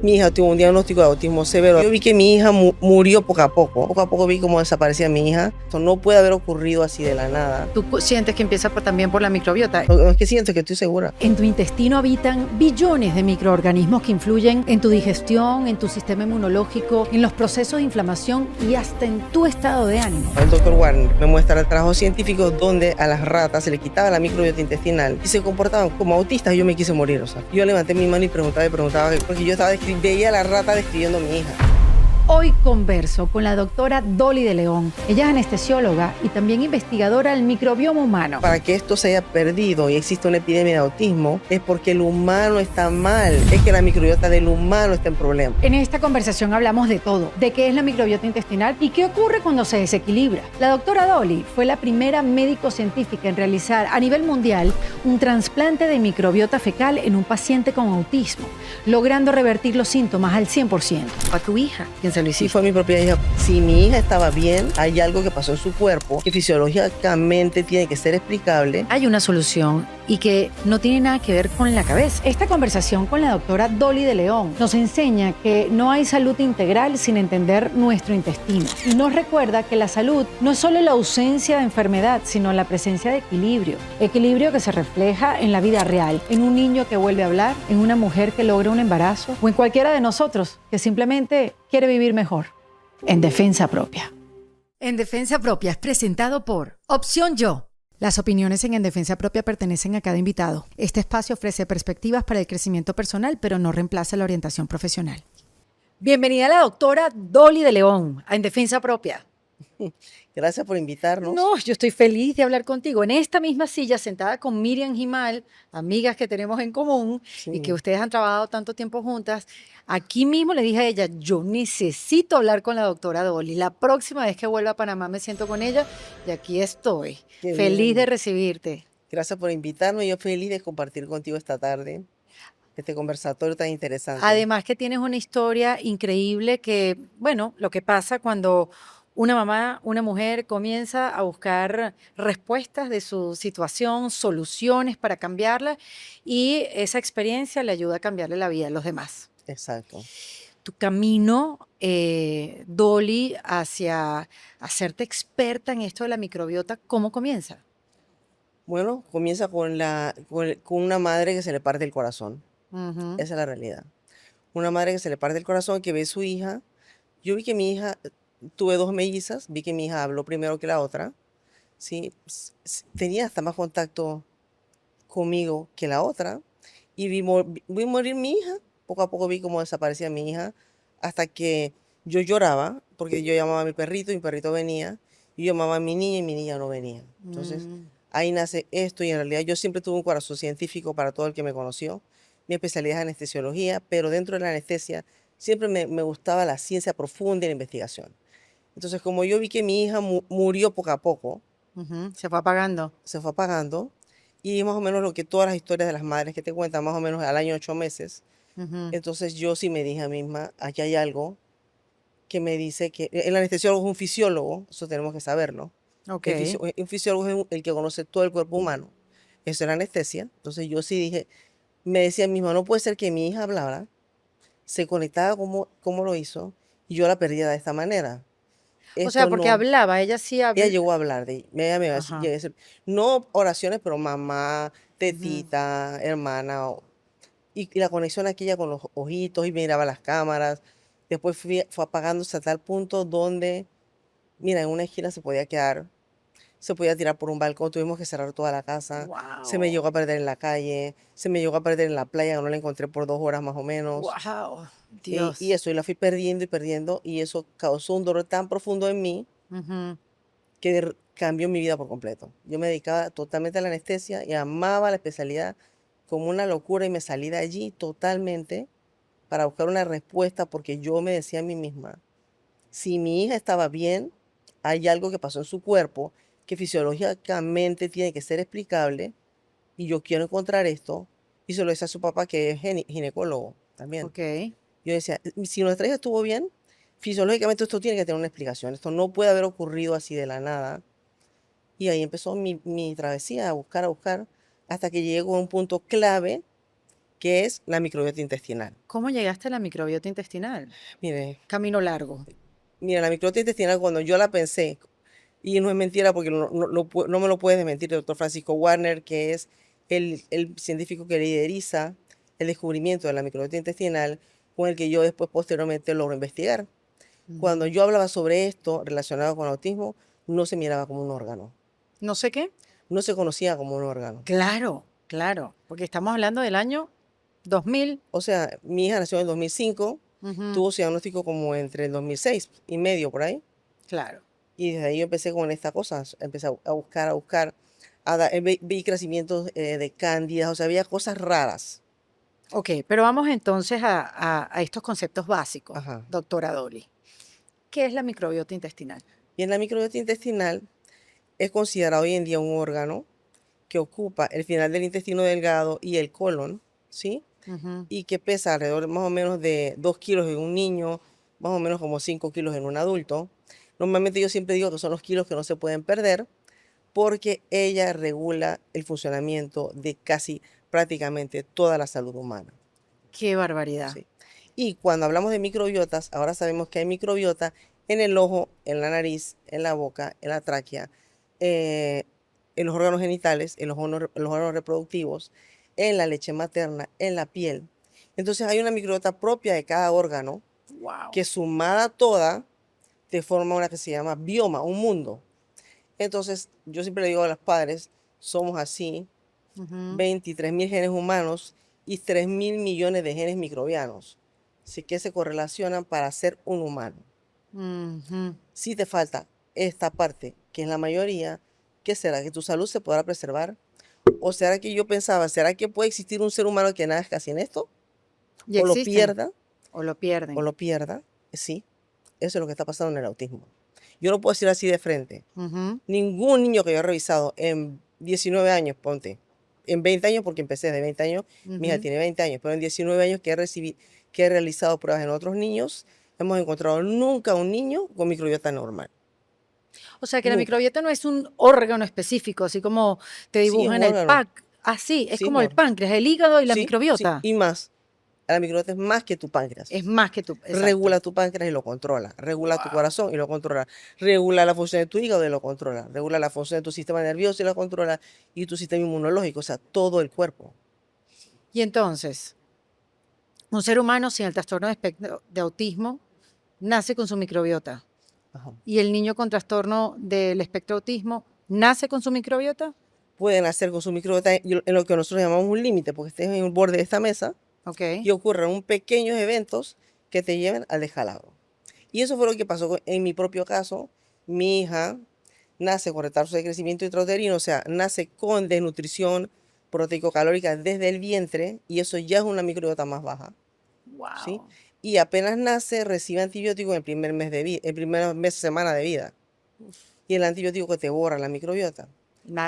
Mi hija tuvo un diagnóstico de autismo severo. Yo vi que mi hija murió poco a poco. Poco a poco vi cómo desaparecía mi hija. Esto no puede haber ocurrido así de la nada. ¿Tú sientes que empieza también por la microbiota? No es que siento, que estoy segura. En tu intestino habitan billones de microorganismos que influyen en tu digestión, en tu sistema inmunológico, en los procesos de inflamación y hasta en tu estado de ánimo. El doctor Warren me muestra trabajos científicos donde a las ratas se le quitaba la microbiota intestinal y se comportaban como autistas y yo me quise morir. O sea, yo levanté mi mano y preguntaba, porque yo veía a la rata describiendo a mi hija. Hoy converso con la doctora Dolly de León. Ella es anestesióloga y también investigadora del microbioma humano. Para que esto se haya perdido y exista una epidemia de autismo es porque el humano está mal, es que la microbiota del humano está en problema. En esta conversación hablamos de todo, de qué es la microbiota intestinal y qué ocurre cuando se desequilibra. La doctora Dolly fue la primera médico científica en realizar a nivel mundial un trasplante de microbiota fecal en un paciente con autismo, logrando revertir los síntomas al 100%. A tu hija, ¿quién se lo hiciste? Sí, fue mi propia hija. Si mi hija estaba bien, hay algo que pasó en su cuerpo que fisiológicamente tiene que ser explicable. Hay una solución y que no tiene nada que ver con la cabeza. Esta conversación con la doctora Dolly de León nos enseña que no hay salud integral sin entender nuestro intestino. Y nos recuerda que la salud no es solo la ausencia de enfermedad, sino la presencia de equilibrio. Equilibrio que se refleja en la vida real, en un niño que vuelve a hablar, en una mujer que logra un embarazo o en cualquiera de nosotros que simplemente quiere vivir mejor. En Defensa Propia. En Defensa Propia es presentado por Opción Yo. Las opiniones en Defensa Propia pertenecen a cada invitado. Este espacio ofrece perspectivas para el crecimiento personal, pero no reemplaza la orientación profesional. Bienvenida a la doctora Dolly de León, a En Defensa Propia. Gracias por invitarnos. No, yo estoy feliz de hablar contigo. En esta misma silla, sentada con Miriam Gimal, amigas que tenemos en común y que ustedes han trabajado tanto tiempo juntas, aquí mismo le dije a ella, yo necesito hablar con la doctora Dolly. La próxima vez que vuelva a Panamá me siento con ella y aquí estoy. Qué Feliz bien. de recibirte. Gracias por invitarme. Yo feliz de compartir contigo esta tarde este conversatorio tan interesante. Además que tienes una historia increíble que, bueno, lo que pasa cuando una mamá, una mujer comienza a buscar respuestas de su situación, soluciones para cambiarla y esa experiencia le ayuda a cambiarle la vida a los demás. Exacto. Tu camino, Dolly, hacia hacerte experta en esto de la microbiota, ¿cómo comienza? Bueno, comienza con una madre que se le parte el corazón. Ujú. Esa es la realidad. Una madre que se le parte el corazón, que ve a su hija. Yo vi que mi hija, tuve dos mellizas, vi que mi hija habló primero que la otra. ¿Sí? Tenía hasta más contacto conmigo que la otra. Y vi morir mi hija. Poco a poco vi cómo desaparecía mi hija. Hasta que yo lloraba, porque yo llamaba a mi perrito venía. Y yo llamaba a mi niña y mi niña no venía. Entonces, ahí nace esto. Y en realidad yo siempre tuve un corazón científico para todo el que me conoció. Mi especialidad es anestesiología, pero dentro de la anestesia siempre me gustaba la ciencia profunda y la investigación. Entonces, como yo vi que mi hija murió poco a poco, Se fue apagando. se fue apagando, y más o menos lo que todas las historias de las madres que te cuentan, más o menos al año 8 meses, entonces yo sí me dije a mí misma, aquí hay algo que me dice que el anestesiólogo es un fisiólogo, eso tenemos que saberlo. Ok. Un fisiólogo es el que conoce todo el cuerpo humano, eso es la anestesia. Entonces yo sí dije, me decía misma, no puede ser que mi hija hablara, se conectaba como lo hizo, y yo la perdía de esta manera. O sea, porque hablaba, ella sí Ella habla. llegó a hablar ella me iba a decir, Ajá. llegué a decir, no oraciones, pero mamá, tetita, hermana, y la conexión aquella con los ojitos, y miraba las cámaras. Después fue apagándose a tal punto donde, mira, en una esquina se podía quedar, se podía tirar por un balcón, tuvimos que cerrar toda la casa. Se me Wow. llegó a perder en la calle, se me llegó a perder en la playa, que no la encontré por 2 horas más o menos. Wow. Y Dios. eso, y la fui perdiendo, y eso causó un dolor tan profundo en mí Ujú. que cambió mi vida por completo. Yo me dedicaba totalmente a la anestesia y amaba la especialidad como una locura, y me salí de allí totalmente para buscar una respuesta, porque yo me decía a mí misma, si mi hija estaba bien, hay algo que pasó en su cuerpo que fisiológicamente tiene que ser explicable, y yo quiero encontrar esto. Y se lo decía a su papá, que es ginecólogo también. Ok. Yo decía, si nuestra hija estuvo bien, fisiológicamente esto tiene que tener una explicación. Esto no puede haber ocurrido así de la nada. Y ahí empezó mi travesía, a buscar, hasta que llego a un punto clave que es la microbiota intestinal. ¿Cómo llegaste a la microbiota intestinal? Mire, Camino largo. mira, la microbiota intestinal cuando yo la pensé, y no es mentira porque no me lo puede desmentir el doctor Francisco Warner, que es el científico que lideriza el descubrimiento de la microbiota intestinal, con el que yo después posteriormente logro investigar. Cuando yo hablaba sobre esto relacionado con autismo, no se miraba como un órgano, No sé qué. no se conocía como un órgano. Claro, claro, porque estamos hablando del año 2000. O sea, mi hija nació en el 2005, Ujú, tuvo su diagnóstico como entre el 2006 y medio por ahí, claro. y desde ahí yo empecé con estas cosas, empecé a buscar, vi crecimientos de cándidas, o sea, había cosas raras. Ok, pero vamos entonces a estos conceptos básicos, Ajá. doctora Dolly. ¿Qué es la microbiota intestinal? Y en la microbiota intestinal es considerado hoy en día un órgano que ocupa el final del intestino delgado y el colon, ¿sí? Ujú. Y que pesa alrededor más o menos de 2 kilos en un niño, más o menos como 5 kilos en un adulto. Normalmente yo siempre digo que son los kilos que no se pueden perder porque ella regula el funcionamiento de casi prácticamente toda la salud humana. Qué barbaridad. ¿Sí? Y cuando hablamos de microbiotas, ahora sabemos que hay microbiota en el ojo, en la nariz, en la boca, en la tráquea, eh, en los órganos genitales, en los órganos reproductivos, en la leche materna, en la piel. Entonces hay una microbiota propia de cada órgano Wow. que sumada toda te forma una que se llama bioma, un mundo. Entonces yo siempre le digo a los padres, somos así, 23.000 genes humanos y 3.000 millones de genes microbianos. Así que se correlacionan para ser un humano. Si te falta esta parte, que es la mayoría, ¿qué será? ¿Que tu salud se podrá preservar? ¿O será que yo pensaba, será que puede existir un ser humano que nazca sin esto? ¿Y ¿O lo existen pierda? o lo ¿O pierden? lo pierda? Sí, eso es lo que está pasando en el autismo. Yo no puedo decir así de frente. Ujú. Ningún niño que yo he revisado en 19 años, ponte, en 20 años, porque empecé de 20 años, mi hija Ujú. tiene 20 años, pero en 19 años que he realizado pruebas en otros niños, hemos encontrado nunca un niño con microbiota normal. O sea que la Nunca. microbiota no es un órgano específico, así como te Sí, es dibujan un el órgano. pack. Así, es Sí, es como un el órgano. páncreas, el hígado y la Sí, sí, microbiota. y más. La microbiota es más que tu páncreas. Es más que tú, exacto. Regula tu páncreas y lo controla. Regula tu Wow. corazón y lo controla. Regula la función de tu hígado y lo controla. Regula la función de tu sistema nervioso y lo controla. Y tu sistema inmunológico, o sea, todo el cuerpo. Y entonces, un ser humano sin el trastorno de espectro de autismo nace con su microbiota. Ajá. Y el niño con trastorno del espectro de autismo nace con su microbiota. Pueden hacer con su microbiota en lo que nosotros llamamos un límite, porque estés en el borde de esta mesa Ok. y ocurran un pequeños eventos que te lleven al descalabro. Y eso fue lo que pasó en mi propio caso. Mi hija nace con retraso de crecimiento intrauterino, o sea, nace con desnutrición proteico-calórica desde el vientre y eso ya es una microbiota más baja, ¿sí? Wow. Y apenas nace, recibe antibiótico en el primer mes de vida, el primer mes, semana de vida. Y el antibiótico que te borra la microbiota.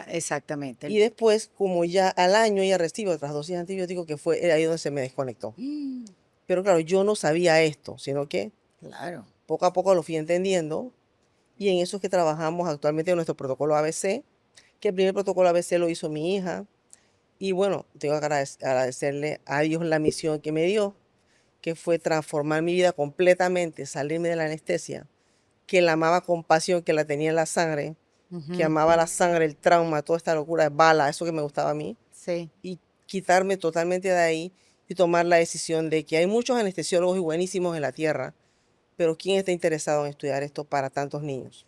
Exactamente. Y después, como ya al año ella recibe otras dosis de antibiótico, que fue ahí donde se me desconectó. Pero claro, yo no sabía esto, sino que Claro. poco a poco lo fui entendiendo y en eso es que trabajamos actualmente en nuestro protocolo ABC, que el primer protocolo ABC lo hizo mi hija. Y bueno, tengo que agradecerle a Dios la misión que me dio, que fue transformar mi vida completamente, salirme de la anestesia, que la amaba con pasión, que la tenía en la sangre, que Ujú. amaba la sangre, el trauma, toda esta locura de bala, eso que me gustaba a mí, Sí. y quitarme totalmente de ahí y tomar la decisión de que hay muchos anestesiólogos y buenísimos en la tierra, pero ¿quién está interesado en estudiar esto para tantos niños?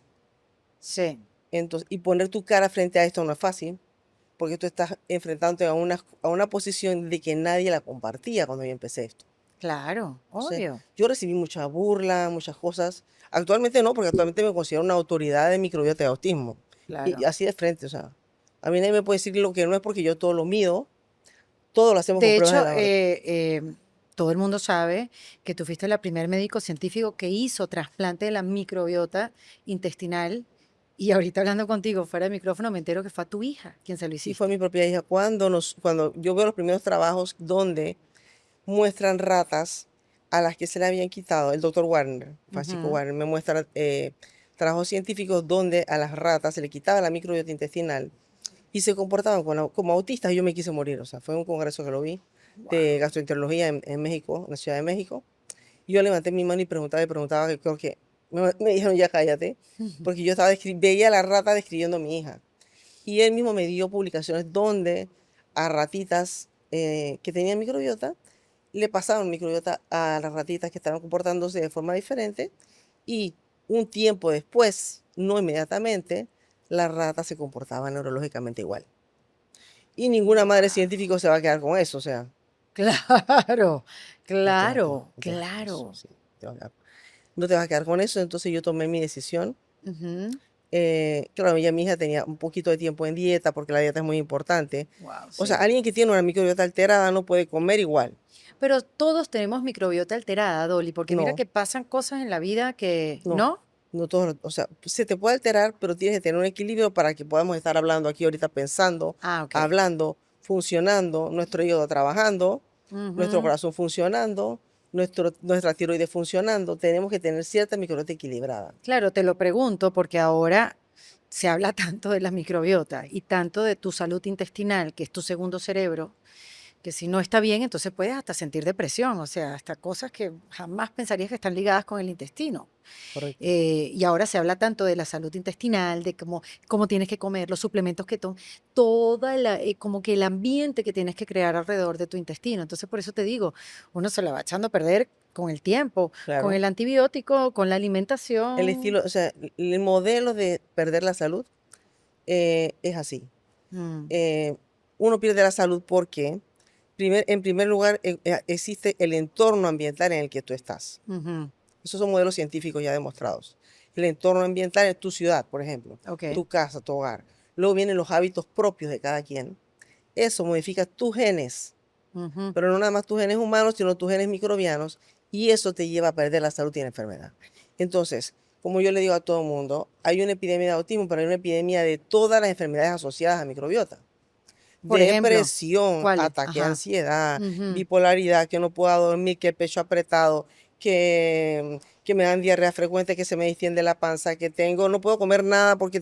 Sí. Entonces, y poner tu cara frente a esto no es fácil, porque tú estás enfrentándote a una posición de que nadie la compartía cuando yo empecé esto. Claro. Entonces, Obvio. yo recibí mucha burla, muchas cosas. Actualmente no, porque actualmente me considero una autoridad de microbiota de autismo. Y Claro. así de frente, o sea, a mí nadie me puede decir lo que no es porque yo todo lo mido, todo lo hacemos con De pruebas de hecho, laboratorio. todo el mundo sabe que tú fuiste la primer médico científico que hizo trasplante de la microbiota intestinal. Y ahorita hablando contigo fuera de micrófono, me entero que fue a tu hija quien se lo Sí, fue mi hiciste. propia hija. Cuando yo veo los primeros trabajos donde muestran ratas a las que se le habían quitado, el doctor Warner, Francisco Ujú. Warner, me muestra trabajos científicos donde a las ratas se le quitaba la microbiota intestinal y se comportaban como autistas y yo me quise morir. O sea, fue un congreso que lo vi. de gastroenterología en México, en la Ciudad de México. Y yo levanté mi mano y preguntaba, que creo que me dijeron ya cállate, porque yo veía a la rata describiendo a mi hija. Y él mismo me dio publicaciones donde a ratitas que tenían microbiota, le pasaron microbiota a las ratitas que estaban comportándose de forma diferente y un tiempo después, no inmediatamente, las ratas se comportaban neurológicamente igual. Y ninguna madre científica se va a quedar con eso, o sea, Claro, no te vas a quedar, claro, no te vas a quedar con eso, claro. sí, no te vas a quedar con eso, entonces yo tomé mi decisión. Ujú. Claro, ya mi hija tenía un poquito de tiempo en dieta porque la dieta es muy importante. Wow, O sea, sí. alguien que tiene una microbiota alterada no puede comer igual. Pero todos tenemos microbiota alterada, Dolly, porque mira No, que pasan cosas en la vida que, no, ¿no? no todos, o sea, se te puede alterar, pero tienes que tener un equilibrio para que podamos estar hablando aquí ahorita pensando, Ah, ok. hablando, funcionando, nuestro hígado trabajando, nuestro Ujú. corazón funcionando, nuestra tiroides funcionando. Tenemos que tener cierta microbiota equilibrada. Claro, te lo pregunto porque ahora se habla tanto de la microbiota y tanto de tu salud intestinal, que es tu segundo cerebro, que si no está bien, entonces puedes hasta sentir depresión, o sea, hasta cosas que jamás pensarías que están ligadas con el intestino. Correcto. Y ahora se habla tanto de la salud intestinal, de cómo tienes que comer, los suplementos que tomas, toda como que el ambiente que tienes que crear alrededor de tu intestino. Entonces, por eso te digo, uno se la va echando a perder con el tiempo, con Claro. el antibiótico, con la El alimentación. estilo, o sea, el modelo de perder la salud es así. Mm, Eh, Uno pierde la salud porque, en primer lugar, existe el entorno ambiental en el que tú estás. ujú. Esos son modelos científicos ya demostrados. El entorno ambiental es tu ciudad, por ejemplo, Ok. tu casa, tu hogar. Luego vienen los hábitos propios de cada quien. Eso modifica tus genes, Ujú. pero no nada más tus genes humanos, sino tus genes microbianos, y eso te lleva a perder la salud y la enfermedad. Entonces, como yo le digo a todo el mundo, hay una epidemia de autismo, pero hay una epidemia de todas las enfermedades asociadas a microbiota. Por ejemplo, Depresión, ¿cuáles? ataque de Ajá. ansiedad, Ujú. bipolaridad, que no puedo dormir, que el pecho apretado, que me dan diarrea frecuente, que se me distiende la panza, que tengo, no puedo comer nada porque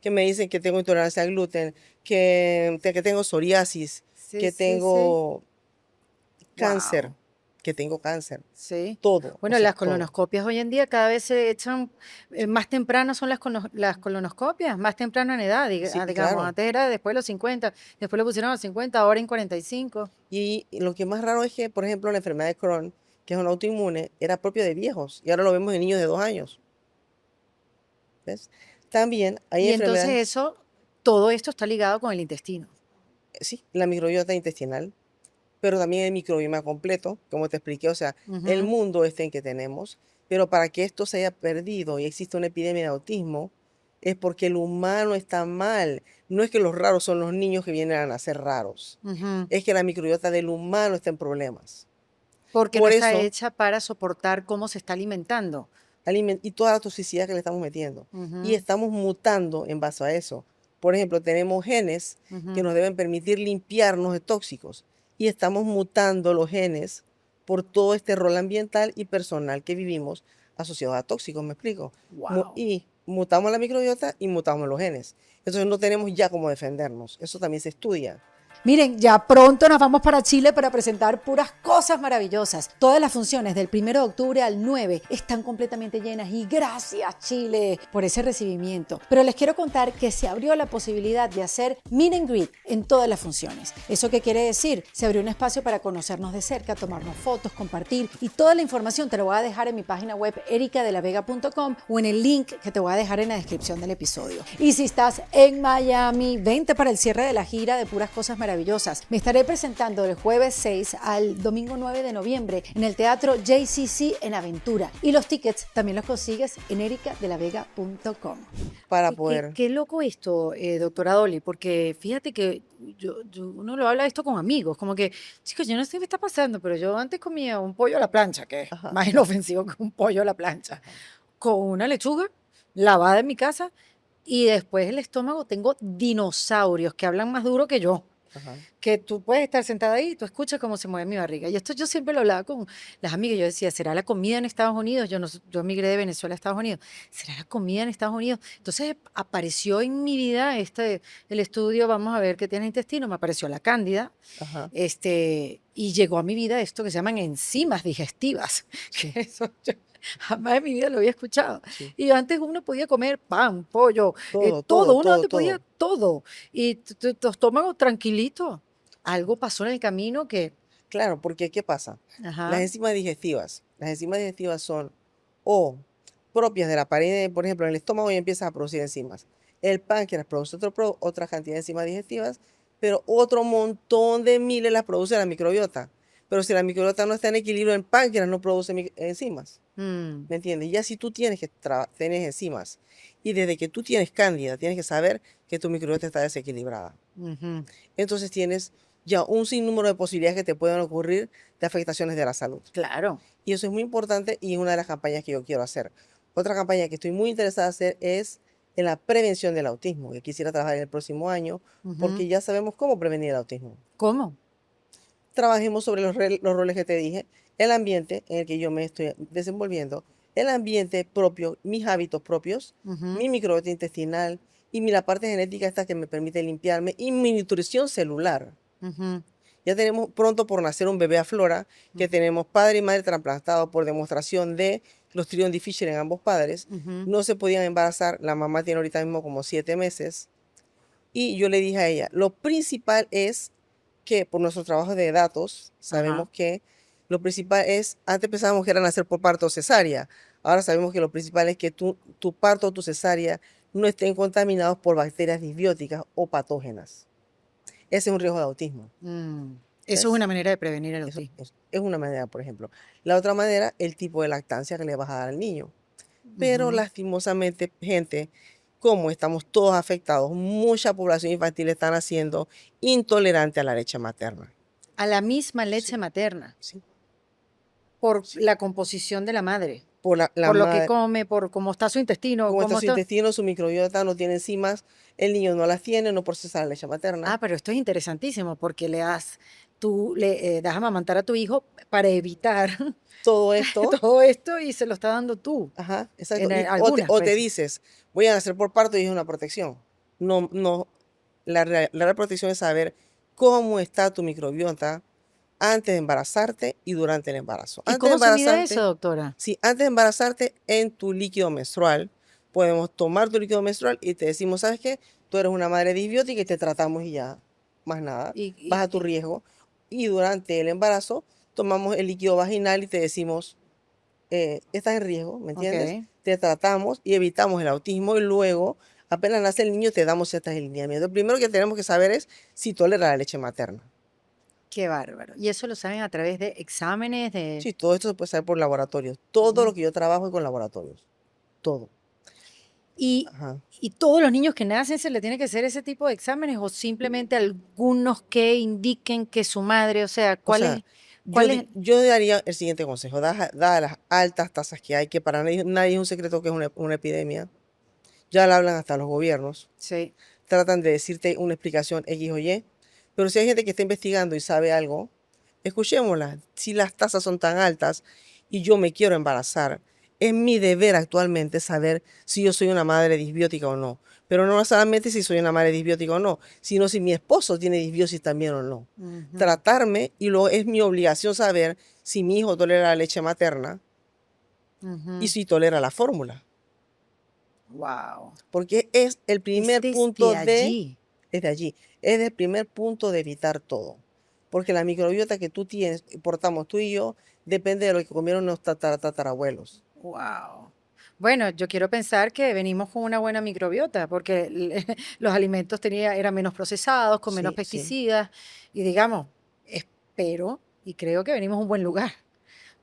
que me dicen que tengo intolerancia al gluten, que tengo psoriasis, Sí, que sí, sí. tengo cáncer, Wow. que tengo cáncer, Sí. todo, o Bueno, sea, las todo. colonoscopias hoy en día cada vez se echan, más temprano son las colonoscopias, más temprano en edad, Sí, digamos, claro. antes era después de los 50, después lo pusieron a los 50, ahora en 45. Y lo que más raro es que, por ejemplo, la enfermedad de Crohn, que es un autoinmune, era propio de viejos y ahora lo vemos en niños de 2 años. ¿Ves? También hay Y entonces enfermedades, todo esto está ligado con el intestino. sí, la microbiota intestinal, pero también el microbioma completo, como te expliqué, o sea, el Ujú. mundo este en que tenemos, pero para que esto se haya perdido y exista una epidemia de autismo, es porque el humano está mal. No es que los raros son los niños que vienen a nacer raros, Ujú. es que la microbiota del humano está en problemas. Porque no Por está eso, hecha para soportar cómo se está alimentando. y toda la toxicidad que le estamos metiendo. Y Ujú, estamos mutando en base a eso. Por ejemplo, tenemos genes que ujú. nos deben permitir limpiarnos de tóxicos. Y estamos mutando los genes por todo este rol ambiental y personal que vivimos asociado a tóxicos, ¿me explico? Wow. Y mutamos la microbiota y mutamos los genes. Entonces no tenemos ya cómo defendernos. Eso también se estudia. Miren, ya pronto nos vamos para Chile para presentar puras cosas maravillosas. Todas las funciones del 1 de octubre al 9 están completamente llenas y gracias Chile por ese recibimiento. Pero les quiero contar que se abrió la posibilidad de hacer meet and greet en todas las funciones. ¿Eso qué quiere decir? Se abrió un espacio para conocernos de cerca, tomarnos fotos, compartir y toda la información te lo voy a dejar en mi página web ericadelavega.com o en el link que te voy a dejar en la descripción del episodio. Y si estás en Miami, vente para el cierre de la gira de puras cosas maravillosas. Me estaré presentando del jueves 6 al domingo 9 de noviembre en el Teatro JCC en Aventura. Y los tickets también los consigues en ericadelavega.com. Para Qué, poder. qué loco esto, doctora Dolly, porque fíjate que uno lo habla de esto con amigos, como que, chicos, yo no sé qué me está pasando, pero yo antes comía un pollo a la plancha, que es Ajá, más inofensivo que un pollo a la plancha, con una lechuga lavada en mi casa y después el estómago tengo dinosaurios que hablan más duro que yo. Ajá, que tú puedes estar sentada ahí y tú escuchas cómo se mueve mi barriga. Y esto yo siempre lo hablaba con las amigas. Yo decía, ¿será la comida en Estados Unidos? Yo, no, yo migré de Venezuela a Estados Unidos. ¿Será la comida en Estados Unidos? Entonces apareció en mi vida el estudio, vamos a ver qué tiene el intestino, me apareció la cándida, ajá, y llegó a mi vida esto que se llaman enzimas digestivas, sí, que eso yo jamás en mi vida lo había escuchado. sí. Y antes uno podía comer pan, pollo, Todo, todo, todo, uno todo, antes podía todo. todo. Y tu estómago tranquilito. Algo pasó en el camino que, Claro, porque ¿qué pasa? ajá, Las enzimas digestivas son o propias de la pared, por ejemplo, en el estómago y empiezas a producir enzimas. El páncreas produce otra cantidad de enzimas digestivas, pero otro montón de miles las produce la microbiota. Pero si la microbiota no está en equilibrio, el páncreas no produce enzimas. mm, ¿Me entiendes? Ya si tú tienes que tener enzimas y desde que tú tienes cándida, tienes que saber que tu microbiota está desequilibrada. ujú, Entonces tienes ya un sinnúmero de posibilidades que te pueden ocurrir de afectaciones de la salud. claro. Y eso es muy importante y es una de las campañas que yo quiero hacer. Otra campaña que estoy muy interesada en hacer es en la prevención del autismo, que quisiera trabajar en el próximo año, Ujú. porque ya sabemos cómo prevenir el autismo. ¿Cómo? Trabajemos sobre los roles que te dije, el ambiente en el que yo me estoy desenvolviendo, el ambiente propio, mis hábitos propios, Ujú, mi microbiota intestinal y la parte genética esta que me permite limpiarme y mi nutrición celular. ujú, Ya tenemos pronto por nacer un bebé a Flora, que tenemos padre y madre trasplantados por demostración de Clostridium difficile en ambos padres. ujú, No se podían embarazar, la mamá tiene ahorita mismo como 7 meses. Y yo le dije a ella, lo principal es que por nuestro trabajo de datos, ajá. sabemos que lo principal es, antes pensábamos que era nacer por parto o cesárea, ahora sabemos que lo principal es que tu parto o tu cesárea no estén contaminados por bacterias disbióticas o patógenas. Ese es un riesgo de autismo. Mm. Eso es ¿Ves? una manera de prevenir el Eso autismo. es una manera, por ejemplo. La otra manera, el tipo de lactancia que le vas a dar al niño. Pero Ujú. lastimosamente, gente, como estamos todos afectados, mucha población infantil está naciendo intolerante a la leche materna. A la misma leche Sí, materna, sí, por sí. la composición de la madre, Por la por lo que madre, come, por cómo está su intestino, como está cómo su está. intestino, su microbiota no tiene enzimas, el niño no las tiene, no procesa la leche materna. Ah, pero esto es interesantísimo porque tú le das a amamantar a tu hijo para evitar Todo esto, todo esto y se lo está dando tú, ajá, exacto. en O algunas te veces. dices, voy a nacer por parto y es una protección. No, no, la real protección es saber cómo está tu microbiota antes de embarazarte y durante el embarazo. ¿Y Antes de cómo se mide eso, embarazarte, doctora? sí, antes de embarazarte en tu líquido menstrual, podemos tomar tu líquido menstrual y te decimos, ¿sabes qué? Tú eres una madre disbiótica y te tratamos y ya, más nada, Y, vas a tu riesgo. Y durante el embarazo tomamos el líquido vaginal y te decimos, estás en riesgo, ¿me entiendes? ok, Te tratamos y evitamos el autismo y luego, apenas nace el niño, te damos ciertos lineamientos. Lo primero que tenemos que saber es si tolera la leche materna. qué bárbaro. Y eso lo saben a través de exámenes de... Sí, todo esto se puede saber por laboratorios. Todo lo Ujú. que yo trabajo es con laboratorios. Todo. Y, Ajá. y todos los niños que nacen se le tiene que hacer ese tipo de exámenes o simplemente algunos que indiquen que su madre, o sea, O ¿cuál sea, es, cuál es? yo daría el siguiente consejo. Dadas las altas tasas que hay, que para nadie es un secreto que es una epidemia, ya la hablan hasta los gobiernos, Sí. tratan de decirte una explicación X o Y, pero si hay gente que está investigando y sabe algo, escuchémosla. Si las tasas son tan altas y yo me quiero embarazar, es mi deber actualmente saber si yo soy una madre disbiótica o no. Pero no solamente si soy una madre disbiótica o no, sino si mi esposo tiene disbiosis también o no. Ujú, Tratarme y luego es mi obligación saber si mi hijo tolera la leche materna y ujú. si tolera la fórmula. Wow. Porque es el Es primer desde punto allí. desde allí, es el primer punto de evitar todo. Porque la microbiota que tú tienes, portamos tú y yo, depende de lo que comieron nuestros tatarabuelos. Wow. Bueno, yo quiero pensar que venimos con una buena microbiota, porque los alimentos eran menos procesados, con menos Sí, sí. pesticidas, y digamos, espero y creo que venimos a un buen lugar.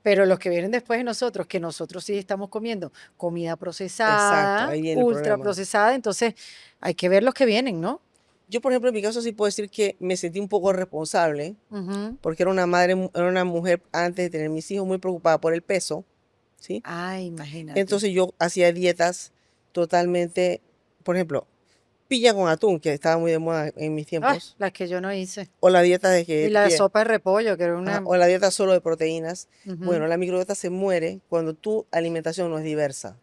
Pero los que vienen después de nosotros, que nosotros sí estamos comiendo comida Exacto, procesada, ahí viene el ultra problema. procesada, entonces hay que ver los que vienen, ¿no? Yo, por ejemplo, en mi caso sí puedo decir que me sentí un poco responsable, Ujú. porque era una madre, era una mujer antes de tener mis hijos muy preocupada por el peso, ¿sí? Ay, imagínate. Entonces yo hacía dietas totalmente, por ejemplo, sopilla con atún, que estaba muy de moda en mis Ah, tiempos, las que yo no hice. o la dieta de Y que, la sopa de repollo, que era ajá, una... o la dieta solo de proteínas. Ujú. Bueno, la microbiota se muere cuando tu alimentación no es diversa.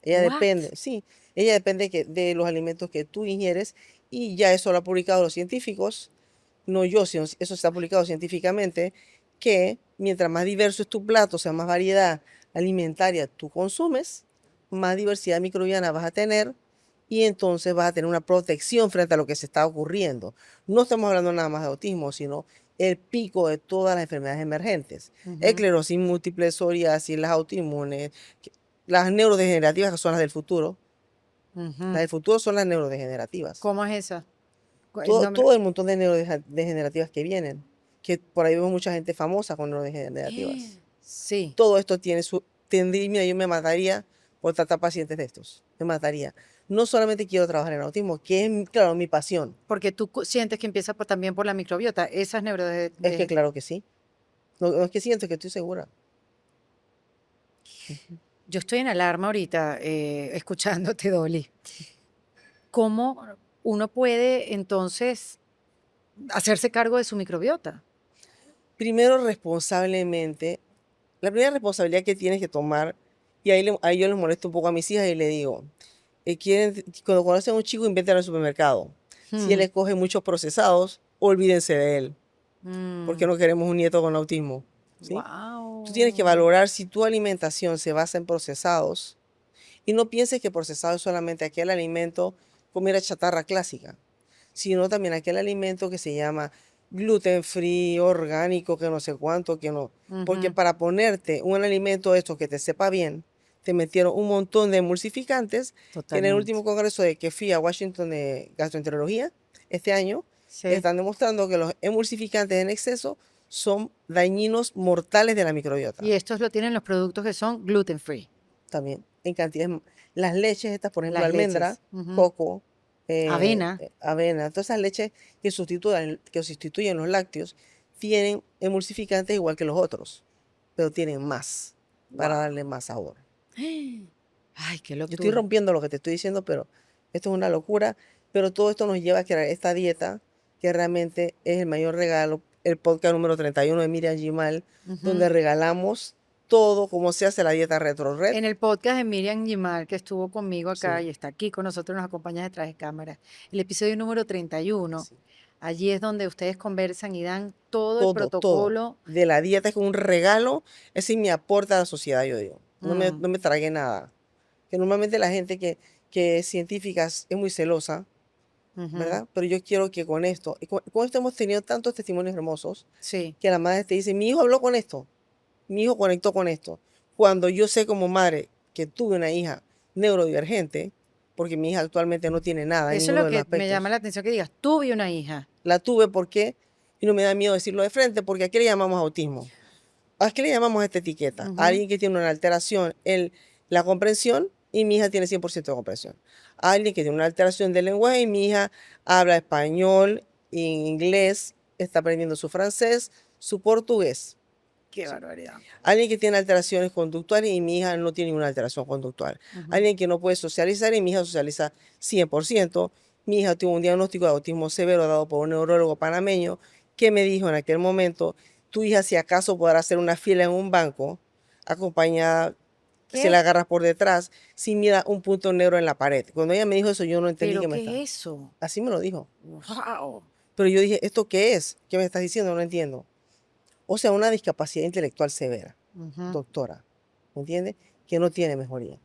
Ella What? depende, sí, ella depende de los alimentos que tú ingieres y ya eso lo han publicado los científicos, no yo, sino eso está publicado científicamente, que mientras más diverso es tu plato, o sea, más variedad alimentaria tú consumes, más diversidad microbiana vas a tener y entonces vas a tener una protección frente a lo que se está ocurriendo. No estamos hablando nada más de autismo, sino el pico de todas las enfermedades emergentes. Ujú, Esclerosis múltiple, psoriasis, las autoinmunes, las neurodegenerativas que son las del futuro. ujú. Las del futuro son las neurodegenerativas. ¿Cómo es esa? El Todo, nombre. todo el montón de neurodegenerativas que vienen, que por ahí vemos mucha gente famosa con neurodegenerativas. Sí, Todo esto tiene mira, yo me mataría por tratar pacientes de estos. Me mataría. No solamente quiero trabajar en autismo, que es, claro, mi pasión. porque tú sientes que empieza también por la microbiota, esas Es que claro que sí. No, no es que siento, es que estoy segura. Ujú. Yo estoy en alarma ahorita, escuchándote, Dolly. ¿Cómo uno puede entonces hacerse cargo de su microbiota? Primero, responsablemente, la primera responsabilidad que tienes que tomar, y ahí yo les molesto un poco a mis hijas y le digo, cuando conocen a un chico, invéntalo en el supermercado. Si él escoge muchos procesados, olvídense de él, porque no queremos un nieto con autismo, ¿sí? Tú tienes que Wow. valorar si tu alimentación se basa en procesados y no pienses que procesado es solamente aquel alimento, comida chatarra clásica, sino también aquel alimento que se llama gluten free, orgánico, que no sé cuánto, que no. Porque para ponerte un alimento de estos que te sepa bien, te metieron un montón de emulsificantes que en el Totalmente. último congreso de que fui a Washington de gastroenterología este año, Sí. están demostrando que los emulsificantes en exceso son dañinos mortales de la microbiota. Y estos lo tienen los productos que son gluten free, También en cantidades. Las leches estas, por ejemplo, las almendra, leches. Ujú. coco, Avena. avena, todas esas leches que sustituyen los lácteos, tienen emulsificantes igual que los otros, pero tienen más para Wow. darle más sabor. Ay, qué Yo estoy locura. rompiendo lo que te estoy diciendo, pero esto es una locura. Pero todo esto nos lleva a crear esta dieta que realmente es el mayor regalo. El podcast número 31 de Miriam Gimal, Ujú. donde regalamos todo como se hace la dieta Retro Red. En el podcast de Miriam Gimal, que estuvo conmigo acá Sí, y está aquí con nosotros, nos acompaña detrás de cámara, el episodio número 31, sí. allí es donde ustedes conversan y dan todo el Todo, todo. protocolo. De la dieta es un regalo, ese es mi aporte a la sociedad, yo digo. No me, Mm, no me tragué nada. Que normalmente la gente que es científica es muy celosa, ujú. ¿verdad? Pero yo quiero que con esto, y con esto hemos tenido tantos testimonios hermosos, Sí, que la madre te dice, mi hijo habló con esto, mi hijo conectó con esto. Cuando yo sé como madre que tuve una hija neurodivergente, porque mi hija actualmente no tiene nada en eso es ninguno lo de los que me llama aspectos, la atención que digas, tuve una hija. la tuve porque, y no me da miedo decirlo de frente, porque aquí le llamamos autismo. ¿A qué le llamamos esta etiqueta? A Ujú. alguien que tiene una alteración en la comprensión y mi hija tiene 100% de comprensión. A alguien que tiene una alteración del lenguaje y mi hija habla español, inglés, está aprendiendo su francés, su portugués. Qué ¿Sí? barbaridad. Alguien que tiene alteraciones conductuales y mi hija no tiene ninguna alteración conductual. Ujú. Alguien que no puede socializar y mi hija socializa 100%. Mi hija tuvo un diagnóstico de autismo severo dado por un neurólogo panameño que me dijo en aquel momento, tu hija si acaso podrá hacer una fila en un banco, acompañada, si la ¿Qué? agarras por detrás, si mira un punto negro en la pared. Cuando ella me dijo eso, yo no entendí ¿Pero qué me está. qué es eso? Así me lo dijo. Wow. Pero yo dije, ¿esto qué es? ¿Qué me estás diciendo? No entiendo. O sea, una discapacidad intelectual severa, Ujú. doctora, ¿me entiende? Que no tiene mejoría.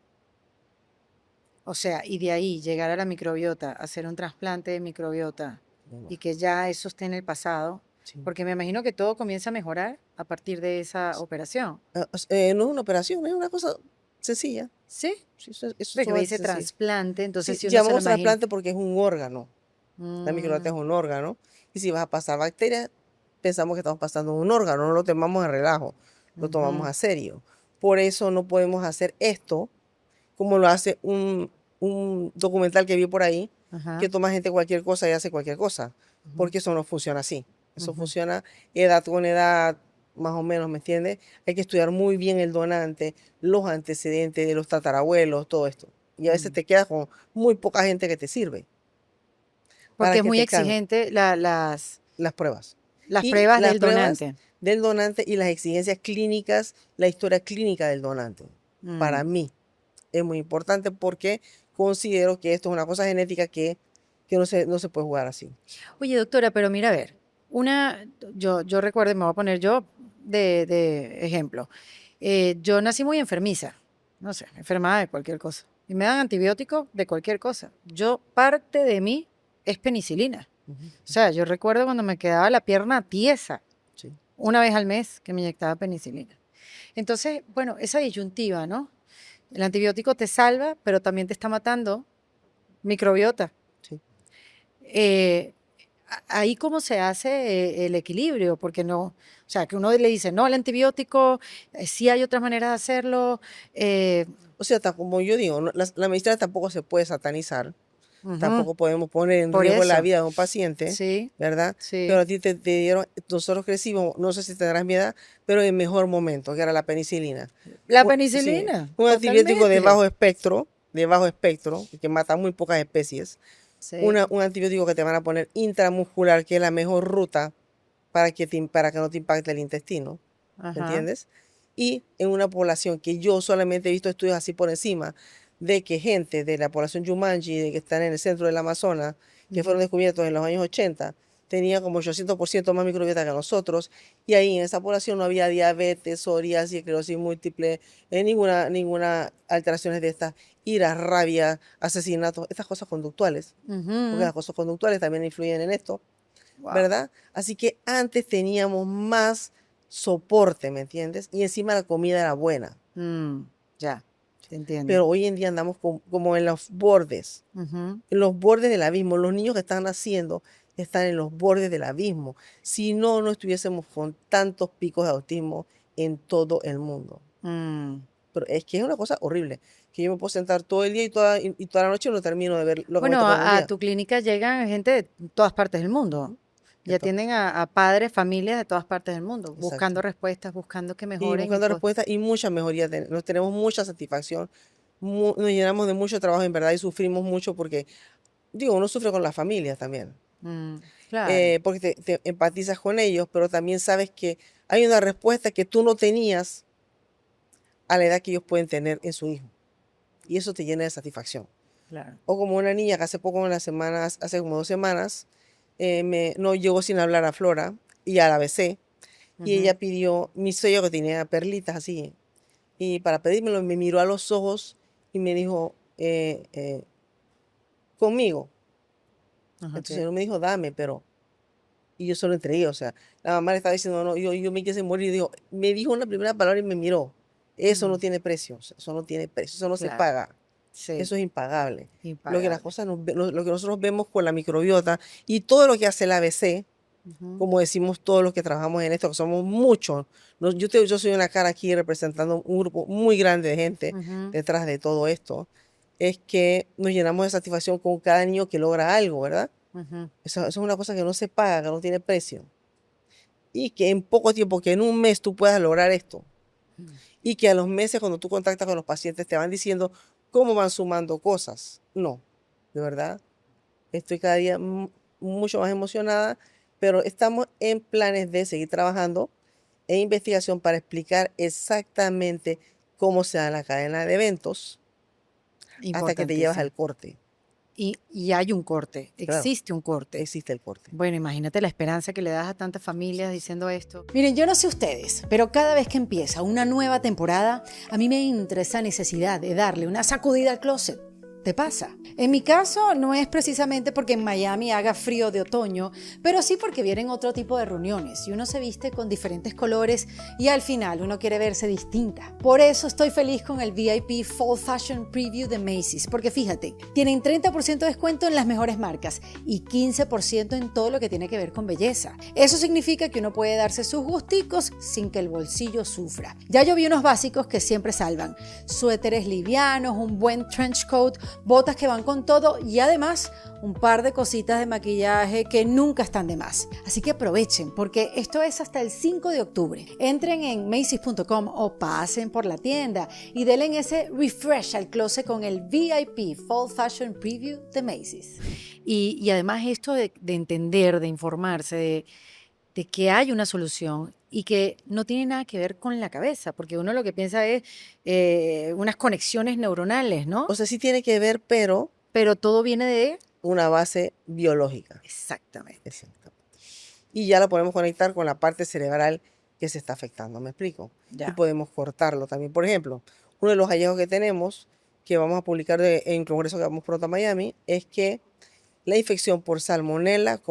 O sea, y de ahí llegar a la microbiota, hacer un trasplante de microbiota Bueno, y que ya eso esté en el pasado, sí. porque me imagino que todo comienza a mejorar a partir de esa operación. No es una operación, es una cosa sencilla. ¿Sí? Sí, eso es Porque me sumamente dice sencillo. trasplante, Sí, entonces si uno se lo llamamos imagina. trasplante porque es un órgano. La microbiota es Mm, un órgano. Y si vas a pasar bacterias, pensamos que estamos pasando un órgano, no lo tomamos a relajo, lo tomamos ujú, a serio. Por eso no podemos hacer esto como lo hace un documental que vi por ahí, que ajá, toma gente cualquier cosa y hace cualquier cosa, ujú, porque eso no funciona así. Eso ujú, funciona edad con edad, más o menos, ¿me entiendes? Hay que estudiar muy bien el donante, los antecedentes de los tatarabuelos, todo esto. Y a veces mm. te quedas con muy poca gente que te sirve. para Porque es que muy te cambie exigente las pruebas. las Y pruebas las del pruebas donante. del donante y las exigencias clínicas, la historia clínica del donante. Para Mm. mí es muy importante porque considero que esto es una cosa genética que no se puede jugar así. Oye, doctora, pero mira, a ver, yo recuerdo, me voy a poner yo de ejemplo. Yo nací muy enfermiza, no sé, enfermada de cualquier cosa. Y me dan antibióticos de cualquier cosa. Parte de mí es penicilina. Ujú, O sea, yo recuerdo cuando me quedaba la pierna tiesa, sí. una vez al mes que me inyectaba penicilina. Entonces, bueno, esa disyuntiva, ¿no? El antibiótico te salva, pero también te está matando microbiota. Sí. Eh, Ahí cómo se hace el equilibrio, porque no, o sea, que uno le dice no al antibiótico, sí hay otras maneras de hacerlo. eh, O sea, como yo digo, la medicina tampoco se puede satanizar, Ujú, tampoco podemos poner en por riesgo la eso, vida de un paciente, sí, ¿verdad? Pero sí. a ti te dieron, nosotros crecimos, no sé si tendrás mi edad, pero en el mejor momento, que era la penicilina. La Sí, penicilina, un antibiótico totalmente. de bajo espectro, que mata muy pocas especies. Sí, Un antibiótico que te van a poner intramuscular, que es la mejor ruta para que no te impacte el intestino, ¿me ajá. entiendes? Y en una población que yo solamente he visto estudios así por encima, de que gente de la población Yumanji, de que están en el centro del Amazonas, que fueron Ujú, descubiertos en los años 80, tenía como 800% más microbiota que nosotros, y ahí en esa población no había diabetes, psoriasis, esclerosis múltiple, ninguna alteraciones de estas, ira, rabia, asesinatos, estas cosas conductuales, porque ujú. las cosas conductuales también influyen en esto, Wow. ¿verdad? Así que antes teníamos más soporte, ¿me entiendes? Y encima la comida era buena. Mm, ya, te entiendo. Pero hoy en día andamos como Ujú, en los bordes del abismo. Los niños que están naciendo están en los bordes del abismo. Si no, no estuviésemos con tantos picos de autismo en todo el mundo. mm. Pero es que es una cosa horrible, que yo me puedo sentar todo el día y toda la noche y no termino de ver lo que me Bueno, toca en un a día. tu clínica llegan gente de todas partes del mundo. Ujú. Y atienden a padres, familias de todas partes del mundo, buscando Exacto. respuestas, buscando que Y mejoren y buscando pues, respuestas y mucha mejoría. Nos tenemos mucha satisfacción, nos llenamos de mucho trabajo en verdad y sufrimos mucho porque, digo, uno sufre con las familias también, mm, claro. porque te empatizas con ellos, pero también sabes que hay una respuesta que tú no tenías a la edad que ellos pueden tener en su hijo. Y eso te llena de satisfacción. Claro. O como una niña que hace poco, en las semanas, hace como 2 semanas, no llegó sin hablar a Flora y a la besé. Y Ujú. ella pidió mi sello que tenía perlitas así. Y para pedírmelo me miró a los ojos y me dijo, conmigo. Ajá, Entonces ok. no me dijo, dame, pero... Y yo solo entregué, o sea, la mamá le estaba diciendo, no, yo me quise morir. Y dijo, me dijo una primera palabra y me miró. Eso no Mm, tiene precio, o sea, eso no tiene precio, eso no se claro. paga. Sí, Eso es impagable. Lo que las impagable. cosas lo que nosotros vemos con la microbiota y todo lo que hace el ABC, Ujú, como decimos todos los que trabajamos en esto, que somos muchos. Yo soy una cara aquí representando un grupo muy grande de gente ujú, detrás de todo esto. Es que nos llenamos de satisfacción con cada niño que logra algo, ¿verdad? ujú. Eso es una cosa que no se paga, que no tiene precio. Y que en poco tiempo, que en un mes tú puedas lograr esto. Y que a los meses, cuando tú contactas con los pacientes, te van diciendo cómo van sumando cosas. No, de verdad. Estoy cada día mucho más emocionada, pero estamos en planes de seguir trabajando en investigación para explicar exactamente cómo se da la cadena de eventos hasta que te llevas Importantísimo. al corte. Y hay un corte, Claro, existe un corte. existe el corte. Bueno, imagínate la esperanza que le das a tantas familias diciendo esto. Miren, yo no sé ustedes, pero cada vez que empieza una nueva temporada, a mí me entra esa necesidad de darle una sacudida al closet. ¿Te pasa? En mi caso no es precisamente porque en Miami haga frío de otoño, pero sí porque vienen otro tipo de reuniones y uno se viste con diferentes colores y al final uno quiere verse distinta. Por eso estoy feliz con el VIP Fall Fashion Preview de Macy's, porque fíjate, tienen 30% de descuento en las mejores marcas y 15% en todo lo que tiene que ver con belleza. Eso significa que uno puede darse sus gusticos sin que el bolsillo sufra. Ya yo vi unos básicos que siempre salvan: suéteres livianos, un buen trench coat, botas que van con todo y además un par de cositas de maquillaje que nunca están de más. Así que aprovechen porque esto es hasta el 5 de octubre. Entren en Macy's.com o pasen por la tienda y denle ese refresh al closet con el VIP Fall Fashion Preview de Macy's. Y además esto de entender, de informarse, de que hay una solución y que no tiene nada que ver con la cabeza, porque uno lo que piensa es unas conexiones neuronales, ¿no? O sea, sí tiene que ver, pero Pero todo viene de... una base biológica. Exactamente. Exactamente. Y ya la podemos conectar con la parte cerebral que se está afectando, ¿me explico? Y Ya. podemos cortarlo también. Por ejemplo, uno de los hallazgos que tenemos, que vamos a publicar en el congreso que vamos pronto a Miami, es que la infección por salmonela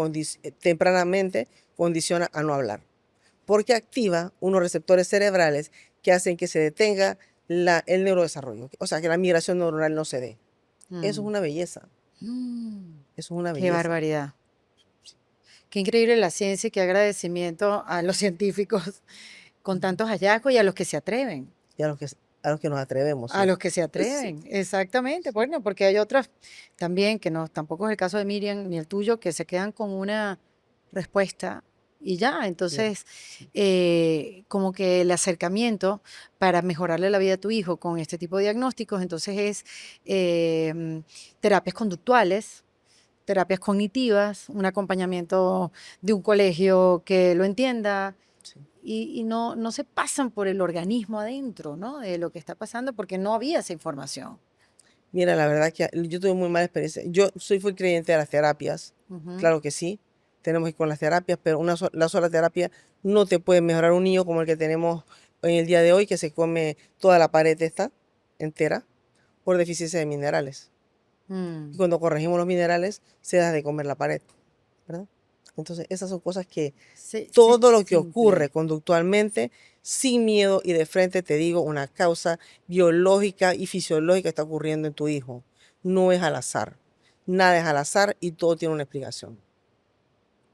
tempranamente condiciona a no hablar, porque activa unos receptores cerebrales que hacen que se detenga el neurodesarrollo, o sea, que la migración neuronal no se dé. Eso es Mm. una belleza, Mm. eso es una Qué belleza. barbaridad. Qué increíble la ciencia y qué agradecimiento a los científicos con tantos hallazgos y a los que se atreven. Y a los que nos atrevemos, A ¿sí? los que se Sí, atreven, exactamente. Bueno, porque hay otras también que no, tampoco es el caso de Miriam ni el tuyo, que se quedan con una respuesta y ya. ya, Entonces, sí. como que el acercamiento para mejorarle la vida a tu hijo con este tipo de diagnósticos, entonces es terapias conductuales, terapias cognitivas, un acompañamiento de un colegio que lo entienda, Sí. y no se pasan por el organismo adentro, ¿no? De lo que está pasando porque no había esa información. Mira, la verdad que yo tuve muy mala experiencia. Yo fui creyente de las terapias, Ujú. claro que sí, tenemos que ir con las terapias, pero la sola terapia no te puede mejorar un niño como el que tenemos en el día de hoy, que se come toda la pared esta entera por deficiencia de minerales. Y Mm. cuando corregimos los minerales, se da de comer la pared, ¿verdad? Entonces, esas son cosas que todo lo que ocurre Simple. conductualmente, sin miedo y de frente, te digo, una causa biológica y fisiológica está ocurriendo en tu hijo. No es al azar. Nada es al azar y todo tiene una explicación.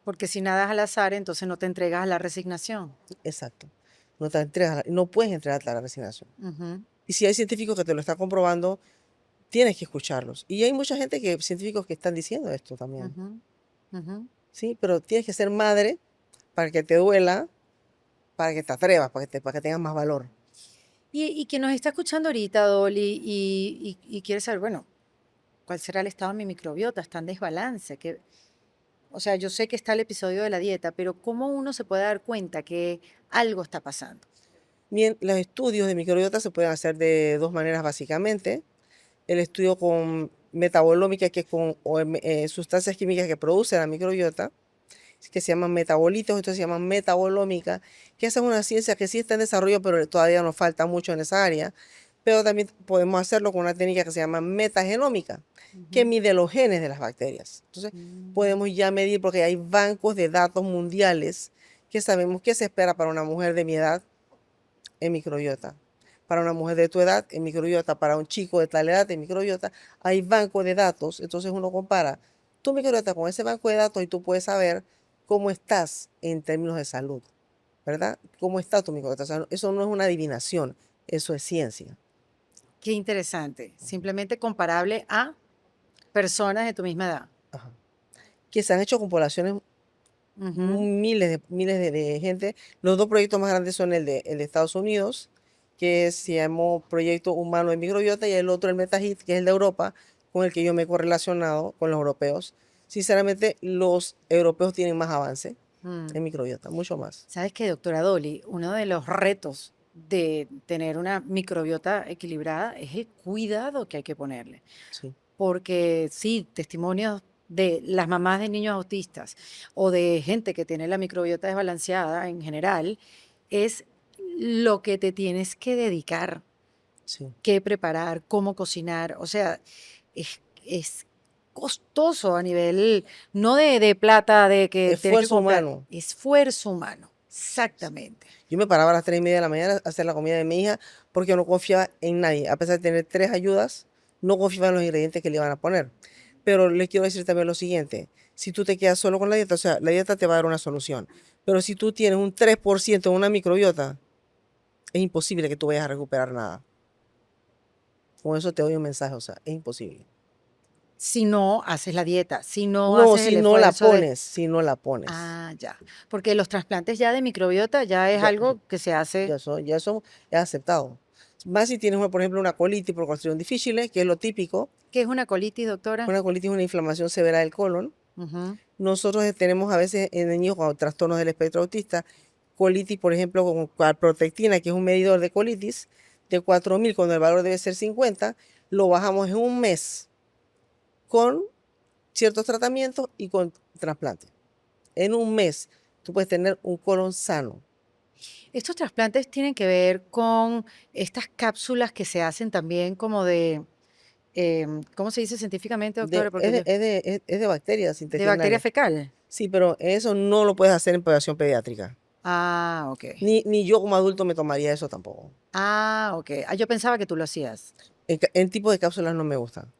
Porque si nada es al azar, entonces no te entregas a la resignación. Exacto. No te entregas, no puedes entregarte a la resignación. Ujú, Y si hay científicos que te lo están comprobando, tienes que escucharlos. Y hay mucha gente científicos que están diciendo esto también. ujú, ujú. Sí, pero tienes que ser madre para que te duela, para que te atrevas, para que tengas más valor. Y quien nos está escuchando ahorita, Dolly, y quiere saber, bueno, ¿cuál será el estado de mi microbiota? ¿Está en desbalance? O sea, yo sé que está el episodio de la dieta, pero ¿cómo uno se puede dar cuenta que algo está pasando? Bien, los estudios de microbiota se pueden hacer de dos maneras básicamente. El estudio con metabolómica, que es con sustancias químicas que produce la microbiota, que se llaman metabolitos, esto se llama metabolómica, que esa es una ciencia que sí está en desarrollo, pero todavía nos falta mucho en esa área. Pero también podemos hacerlo con una técnica que se llama metagenómica, que Ujú. mide los genes de las bacterias. Entonces, Mm. podemos ya medir, porque hay bancos de datos mundiales que sabemos qué se espera para una mujer de mi edad en microbiota. Para una mujer de tu edad en microbiota, para un chico de tal edad en microbiota, hay banco de datos. Entonces uno compara tu microbiota con ese banco de datos y tú puedes saber cómo estás en términos de salud, ¿verdad? ¿Cómo está tu microbiota? O sea, eso no es una adivinación, eso es ciencia. Qué interesante. Simplemente comparable a personas de tu misma edad. Ajá. Que se han hecho con poblaciones, Ujú. miles de gente. Los dos proyectos más grandes son el de Estados Unidos, que se llamó Proyecto Humano de Microbiota, y el otro, el MetaHit, que es el de Europa, con el que yo me he correlacionado con los europeos. Sinceramente, los europeos tienen más avance Mm. en microbiota, mucho más. ¿Sabes qué, doctora Dolly? Uno de los retos de tener una microbiota equilibrada es el cuidado que hay que ponerle. Sí. Porque sí, testimonios de las mamás de niños autistas o de gente que tiene la microbiota desbalanceada en general, es lo que te tienes que dedicar, Sí. qué preparar, cómo cocinar. O sea, es costoso a nivel, no de plata, de que tienes que Esfuerzo comprar, humano. esfuerzo humano. Exactamente. Yo me paraba a las 3:30 de la mañana a hacer la comida de mi hija porque no confiaba en nadie. A pesar de tener tres ayudas, no confiaba en los ingredientes que le iban a poner. Pero les quiero decir también lo siguiente. Si tú te quedas solo con la dieta, o sea, la dieta te va a dar una solución. Pero si tú tienes un 3% en una microbiota, es imposible que tú vayas a recuperar nada. Con eso te doy un mensaje, o sea, es imposible. Si no haces la dieta, si no No, haces el si no la esfuerzo de... pones, si no la pones. Ah, ya. Porque los trasplantes ya de microbiota ya es Ya, algo que se hace. ya eso es aceptado. Más si tienes, por ejemplo, una colitis por constitución difícil, que es lo típico. ¿Qué es una colitis, doctora? Una colitis es una inflamación severa del colon. Ujú. Nosotros tenemos a veces en niños con trastornos del espectro autista, colitis, por ejemplo, con calprotectina, que es un medidor de colitis, de 4.000, cuando el valor debe ser 50, lo bajamos en un mes con ciertos tratamientos y con trasplantes. En un mes tú puedes tener un colon sano. Estos trasplantes tienen que ver con estas cápsulas que se hacen también como de, ¿cómo se dice científicamente, doctora? Porque Es de bacterias de bacteria intestinales. fecal. Sí, pero eso no lo puedes hacer en población pediátrica. Ah, ok. Ni yo como adulto me tomaría eso tampoco. Ah, ok. Ah, yo pensaba que tú lo hacías. En tipo de cápsulas no me gustan.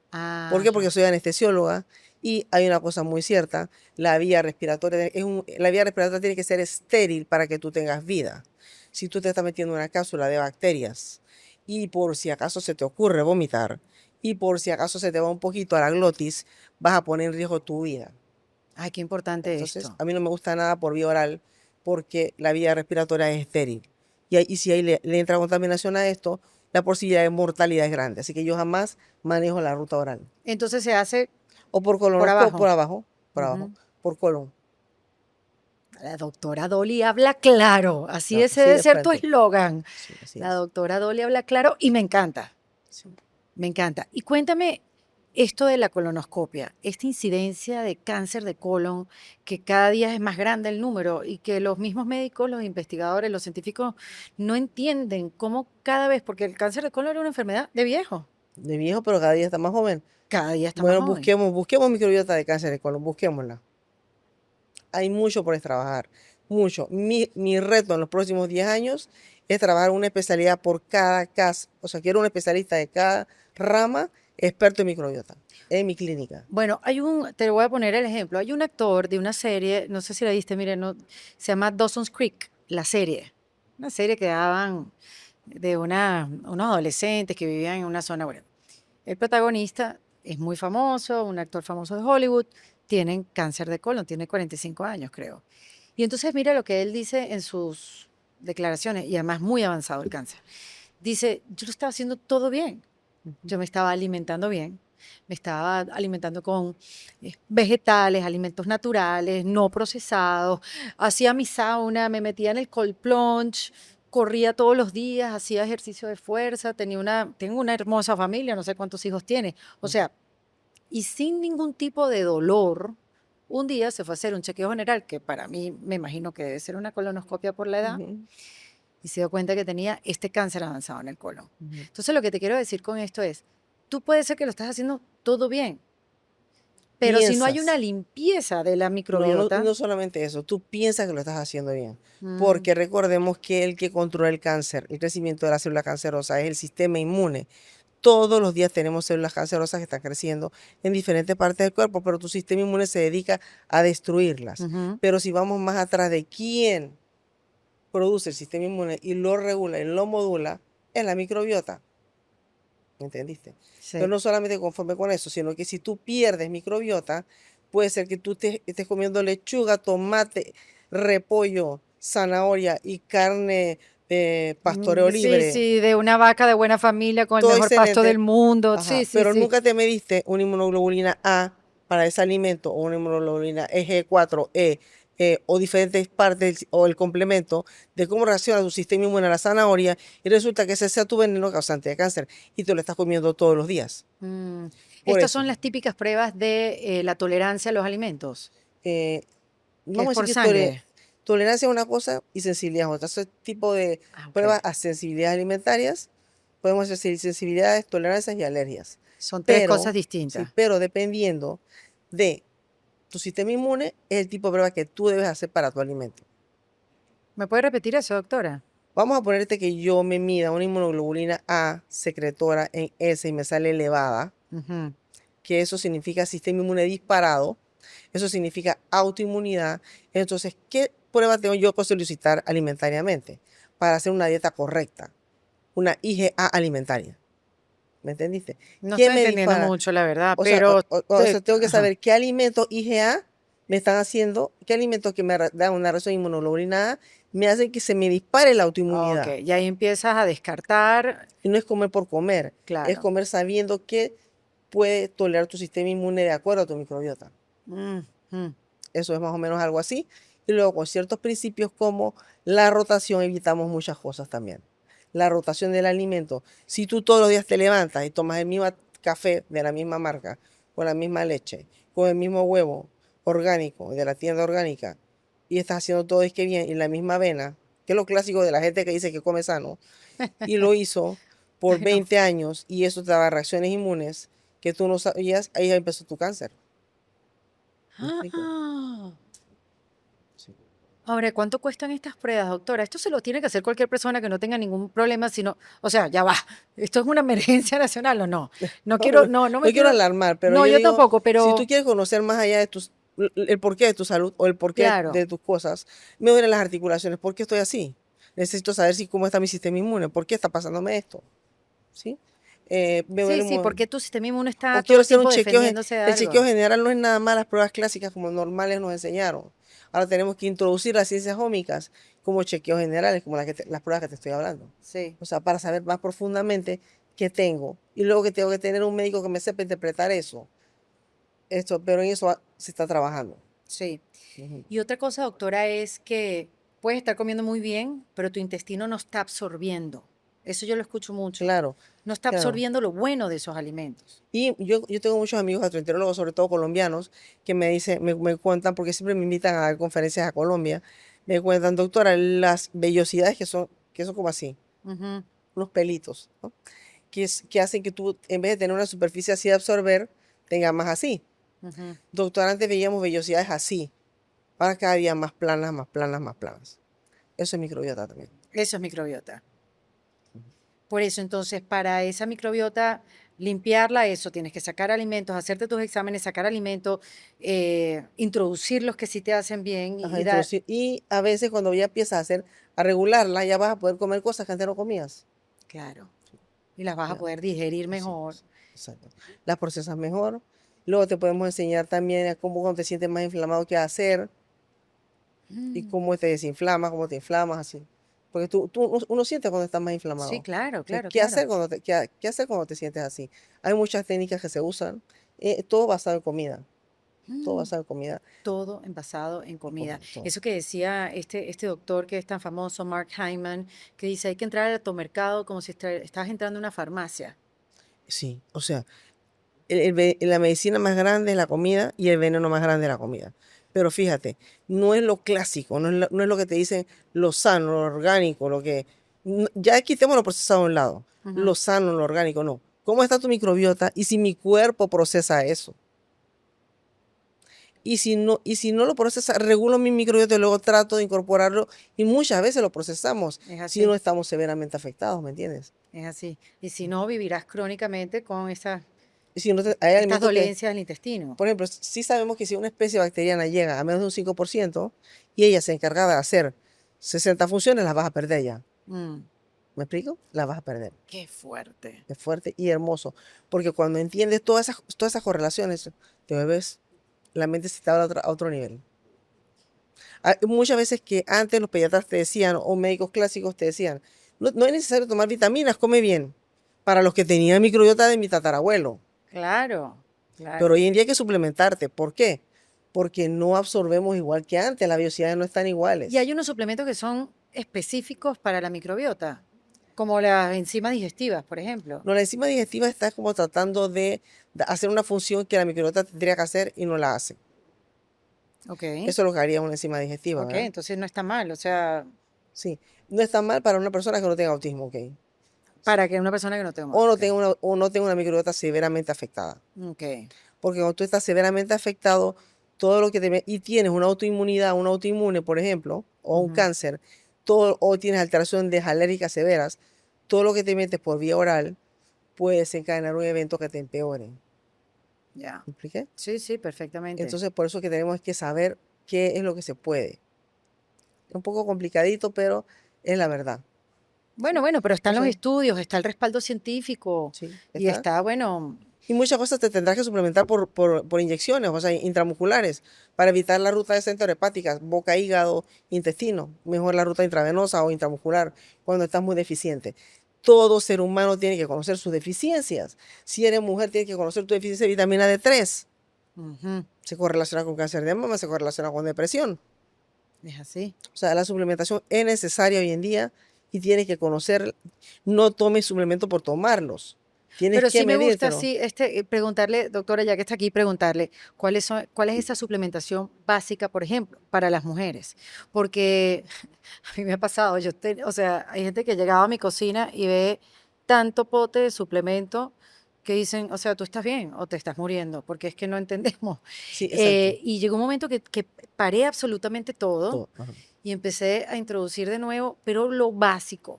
¿Por qué? Porque Ajá. soy anestesióloga y hay una cosa muy cierta, la vía respiratoria, la vía respiratoria tiene que ser estéril para que tú tengas vida. Si tú te estás metiendo en una cápsula de bacterias y por si acaso se te ocurre vomitar y por si acaso se te va un poquito a la glotis, vas a poner en riesgo tu vida. Ay, qué importante Entonces, esto. a mí no me gusta nada por vía oral porque la vía respiratoria es estéril. Y si ahí le entra contaminación a esto, la posibilidad de mortalidad es grande. Así que yo jamás manejo la ruta oral. Entonces se hace O por por colonoscopio, abajo. por abajo, Ujú. por colon. La doctora Dolly habla claro. Así No, ese así debe de ser tu frente. eslogan. Sí, así La es. doctora Dolly habla claro y me encanta. Sí. Me encanta. Y cuéntame esto de la colonoscopia, esta incidencia de cáncer de colon, que cada día es más grande el número y que los mismos médicos, los investigadores, los científicos no entienden cómo cada vez, porque el cáncer de colon era una enfermedad de viejo, De viejo, pero cada día está más joven. cada día está más Bueno, joven. busquemos microbiota de cáncer de colon, busquémosla. Hay mucho por trabajar, mucho. Mi reto en los próximos 10 años es trabajar una especialidad por cada caso. O sea, quiero un especialista de cada rama, experto en microbiota, en mi clínica. Bueno, te voy a poner el ejemplo, hay un actor de una serie, no sé si la viste, mire, no, se llama Dawson's Creek, la serie, una serie que daban de unos adolescentes que vivían en una zona, bueno, el protagonista es muy famoso, un actor famoso de Hollywood, tienen cáncer de colon, tiene 45 años, creo. Y entonces mira lo que él dice en sus declaraciones, y además muy avanzado el cáncer. Dice, yo lo estaba haciendo todo bien, yo me estaba alimentando bien, me estaba alimentando con vegetales, alimentos naturales, no procesados, hacía mi sauna, me metía en el cold plunge, corría todos los días, hacía ejercicio de fuerza, tengo una hermosa familia, no sé cuántos hijos tiene. O sea, y sin ningún tipo de dolor, un día se fue a hacer un chequeo general, que para mí me imagino que debe ser una colonoscopia por la edad, Ujú, y se dio cuenta que tenía este cáncer avanzado en el colon. ujú. Entonces lo que te quiero decir con esto es, tú puedes ser que lo estás haciendo todo bien, pero si no hay una Piensas. limpieza de la Y microbiota, no solamente eso, tú piensas que lo estás haciendo bien, mm, porque recordemos que el que controla el cáncer, el crecimiento de la célula cancerosa es el sistema inmune. Todos los días tenemos células cancerosas que están creciendo en diferentes partes del cuerpo, pero tu sistema inmune se dedica a destruirlas. ujú, Pero si vamos más atrás de quién produce el sistema inmune y lo regula y lo modula, es la microbiota. ¿Me entendiste? Pero sí. no solamente conforme con eso, sino que si tú pierdes microbiota, puede ser que tú estés comiendo lechuga, tomate, repollo, zanahoria y carne de pastoreo Sí, libre. sí, de una vaca de buena familia con el Todo mejor pasto del excelente. mundo. Sí, Ajá, sí, pero sí. nunca te mediste una inmunoglobulina A para ese alimento o una inmunoglobulina EG4E o diferentes partes o el complemento de cómo reacciona tu sistema inmune a la zanahoria y resulta que ese sea tu veneno causante de cáncer y te lo estás comiendo todos los días. Mm, Por Estas eso, son las típicas pruebas de la tolerancia a los alimentos, eh, que es vamos a decir por que sangre. tolerancia es una cosa y sensibilidad es otra. Ese tipo de Ah, ok. pruebas a sensibilidades alimentarias, podemos hacer sensibilidades, tolerancias y alergias. Son tres cosas Pero, sí, distintas. pero dependiendo de tu sistema inmune, es el tipo de prueba que tú debes hacer para tu alimento. ¿Me puede repetir eso, doctora? Vamos a ponerte que yo me mida una inmunoglobulina A secretora en S y me sale elevada, Ujú. que eso significa sistema inmune disparado, eso significa autoinmunidad. Entonces, ¿qué prueba tengo yo que solicitar alimentariamente para hacer una dieta correcta? Una IgA alimentaria. ¿Me entendiste? No ¿Qué estoy me entendiendo dispara? mucho, la verdad, O sea, pero tengo que ajá. saber qué alimentos IgA me están haciendo, qué alimentos que dan una reacción de inmunoglobulina A me hacen que se me dispare la Ok, autoinmunidad. y ahí empiezas a descartar, Y no es comer por comer, es claro. comer sabiendo que puede tolerar tu sistema inmune de acuerdo a tu microbiota. Mm, mm. Eso es más o menos algo así. Y luego con ciertos principios como la rotación evitamos muchas cosas también. La rotación del alimento. Si tú todos los días te levantas y tomas el mismo café de la misma marca, con la misma leche, con el mismo huevo orgánico de la tienda orgánica, y estás haciendo todo es que bien, y la misma avena, que es lo clásico de la gente que dice que come sano, y lo hizo por Ay, no. 20 años, y eso te daba reacciones inmunes que tú no sabías, ahí empezó tu cáncer. ¿Me explico? Ah. Sí. Ahora, ¿cuánto cuestan estas pruebas, doctora? Esto se lo tiene que hacer cualquier persona que no tenga ningún problema, sino, o sea, ya va, ¿esto es una emergencia nacional o no? No No, quiero, no, no no me quiero quiero, alarmar, pero no, yo yo digo, tampoco, si tú pero quieres conocer más allá de el porqué de tu salud o el porqué claro, de tus cosas, me duelen las articulaciones, ¿por qué estoy así? Necesito saber si cómo está mi sistema inmune, ¿por qué está pasándome esto? ¿Sí? Me sí, duele, sí, porque tu sistema inmune está o todo quiero el hacer un tiempo chequeo, defendiéndose de el chequeo algo. general no es nada más las pruebas clásicas como normales nos enseñaron. Ahora tenemos que introducir las ciencias ómicas como chequeos generales, como las pruebas que te estoy hablando. Sí, O sea, para saber más profundamente qué tengo. Y luego que tengo que tener un médico que me sepa interpretar eso. Esto, pero en eso se está trabajando. sí. Ujú. Y otra cosa, doctora, es que puedes estar comiendo muy bien, pero tu intestino no está absorbiendo. Eso yo lo escucho mucho. Claro, No está claro. absorbiendo lo bueno de esos alimentos. Y yo tengo muchos amigos gastroenterólogos, sobre todo colombianos, que me dicen, me cuentan, porque siempre me invitan a dar conferencias a Colombia, me cuentan, doctora, las vellosidades que son como así, Ujú, unos pelitos, ¿no? Que hacen que tú, en vez de tener una superficie así de absorber, tengas más así. ujú. Doctora, antes veíamos vellosidades así, ahora cada día más planas, más planas, más planas. Eso es microbiota también. Eso es microbiota. Por eso, entonces, para esa microbiota, limpiarla, eso, tienes que sacar alimentos, hacerte tus exámenes, sacar alimentos, introducir los que sí te hacen bien Ajá, y dar, introducir. Y a veces cuando ya empiezas a regularla, ya vas a poder comer cosas que antes no comías. claro, y las vas a Ya, poder digerir sí, mejor. sí, exacto. Las procesas mejor. Luego te podemos enseñar también a cómo cuando te sientes más inflamado qué hacer y Mm, cómo te desinflamas, cómo te inflamas, así. Porque uno siente cuando estás más sí, inflamado. claro, Entonces, claro, ¿qué claro. hacer qué hacer cuando te sientes así? Hay muchas técnicas que se usan, todo basado en comida, todo Mm, basado en comida, todo envasado en y comida. comida, todo. Eso que decía este doctor que es tan famoso, Mark Hyman, que dice, hay que entrar a tu mercado como si estás entrando a una farmacia. Sí, o sea, la medicina más grande es la comida y el veneno más grande es la comida. Pero fíjate, no es lo clásico, no es lo que te dicen lo sano, lo orgánico, lo que... Ya quitemos lo procesado a un lado, Ujú, lo sano, lo orgánico, no. ¿Cómo está tu microbiota y si mi cuerpo procesa eso? Y si no lo procesa, regulo mi microbiota y luego trato de incorporarlo y muchas veces lo procesamos es si no así. estamos severamente afectados, ¿me entiendes? Es así. Y si no, vivirás crónicamente con Y si no hay estas alimentos que, dolencias del intestino. por ejemplo, sí sabemos que si una especie bacteriana llega a menos de un 5% y ella se encarga de hacer 60 funciones, las vas a perder ya. Mm, ¿Me explico? Las vas a perder. qué fuerte. Es fuerte y hermoso. Porque cuando entiendes todas esas correlaciones, te vuelves, la mente se te va a otro nivel. Hay muchas veces que antes los pediatras te decían, o médicos clásicos te decían, no es necesario tomar vitaminas, come bien. Para los que tenían microbiota de mi tatarabuelo. Claro, Pero claro. hoy en día hay que suplementarte. ¿Por qué? Porque no absorbemos igual que antes, las velocidades no están Y iguales. hay unos suplementos que son específicos para la microbiota, como las enzimas digestivas, por ejemplo. No, la enzima digestiva está como tratando de hacer una función que la microbiota tendría que hacer y no la hace. Ok, Eso es lo que haría una enzima digestiva, ok, ¿verdad? entonces no está mal. O sea, Sí. No está mal para una persona que no tenga autismo, ¿ok? para que una persona que no tenga. O Ok, no tenga una microbiota severamente afectada. ok. Porque cuando tú estás severamente afectado, todo lo que y tienes una autoinmunidad, un autoinmune, por ejemplo, o un Ujú, cáncer, o tienes alteraciones de alérgicas severas, todo lo que te metes por vía oral puede desencadenar un evento que te empeore. ya. ¿Me expliqué? Sí, sí, perfectamente. Entonces, por eso que tenemos que saber qué es lo que se puede. Es un poco complicadito, pero es la verdad. Bueno, ¿Sí? bueno, pero están los Entonces, estudios, está el respaldo científico sí, y está. está, bueno. Y muchas cosas te tendrás que suplementar por inyecciones, o sea, intramusculares, para evitar la ruta hepática, boca, hígado, intestino. Mejor la ruta intravenosa o intramuscular cuando estás muy deficiente. Todo ser humano tiene que conocer sus deficiencias. Si eres mujer, tienes que conocer tu deficiencia de vitamina D3. Se correlaciona con cáncer de mama, se correlaciona con depresión. Es así. O sea, la suplementación es necesaria hoy en día y tienes que conocer, no tomes suplementos por tomarlos. Tienes Pero que sí me gusta, medírtelo. sí, preguntarle, doctora, ya que está aquí, preguntarle cuál es esa suplementación básica, por ejemplo, para las mujeres. Porque a mí me ha pasado, o sea, hay gente que llegaba a mi cocina y ve tanto pote de suplemento que dicen, o sea, tú estás bien o te estás muriendo, porque es que no entendemos. Sí, exacto. Y llegó un momento que paré absolutamente todo Todo. Ajá. y empecé a introducir de nuevo, pero lo básico,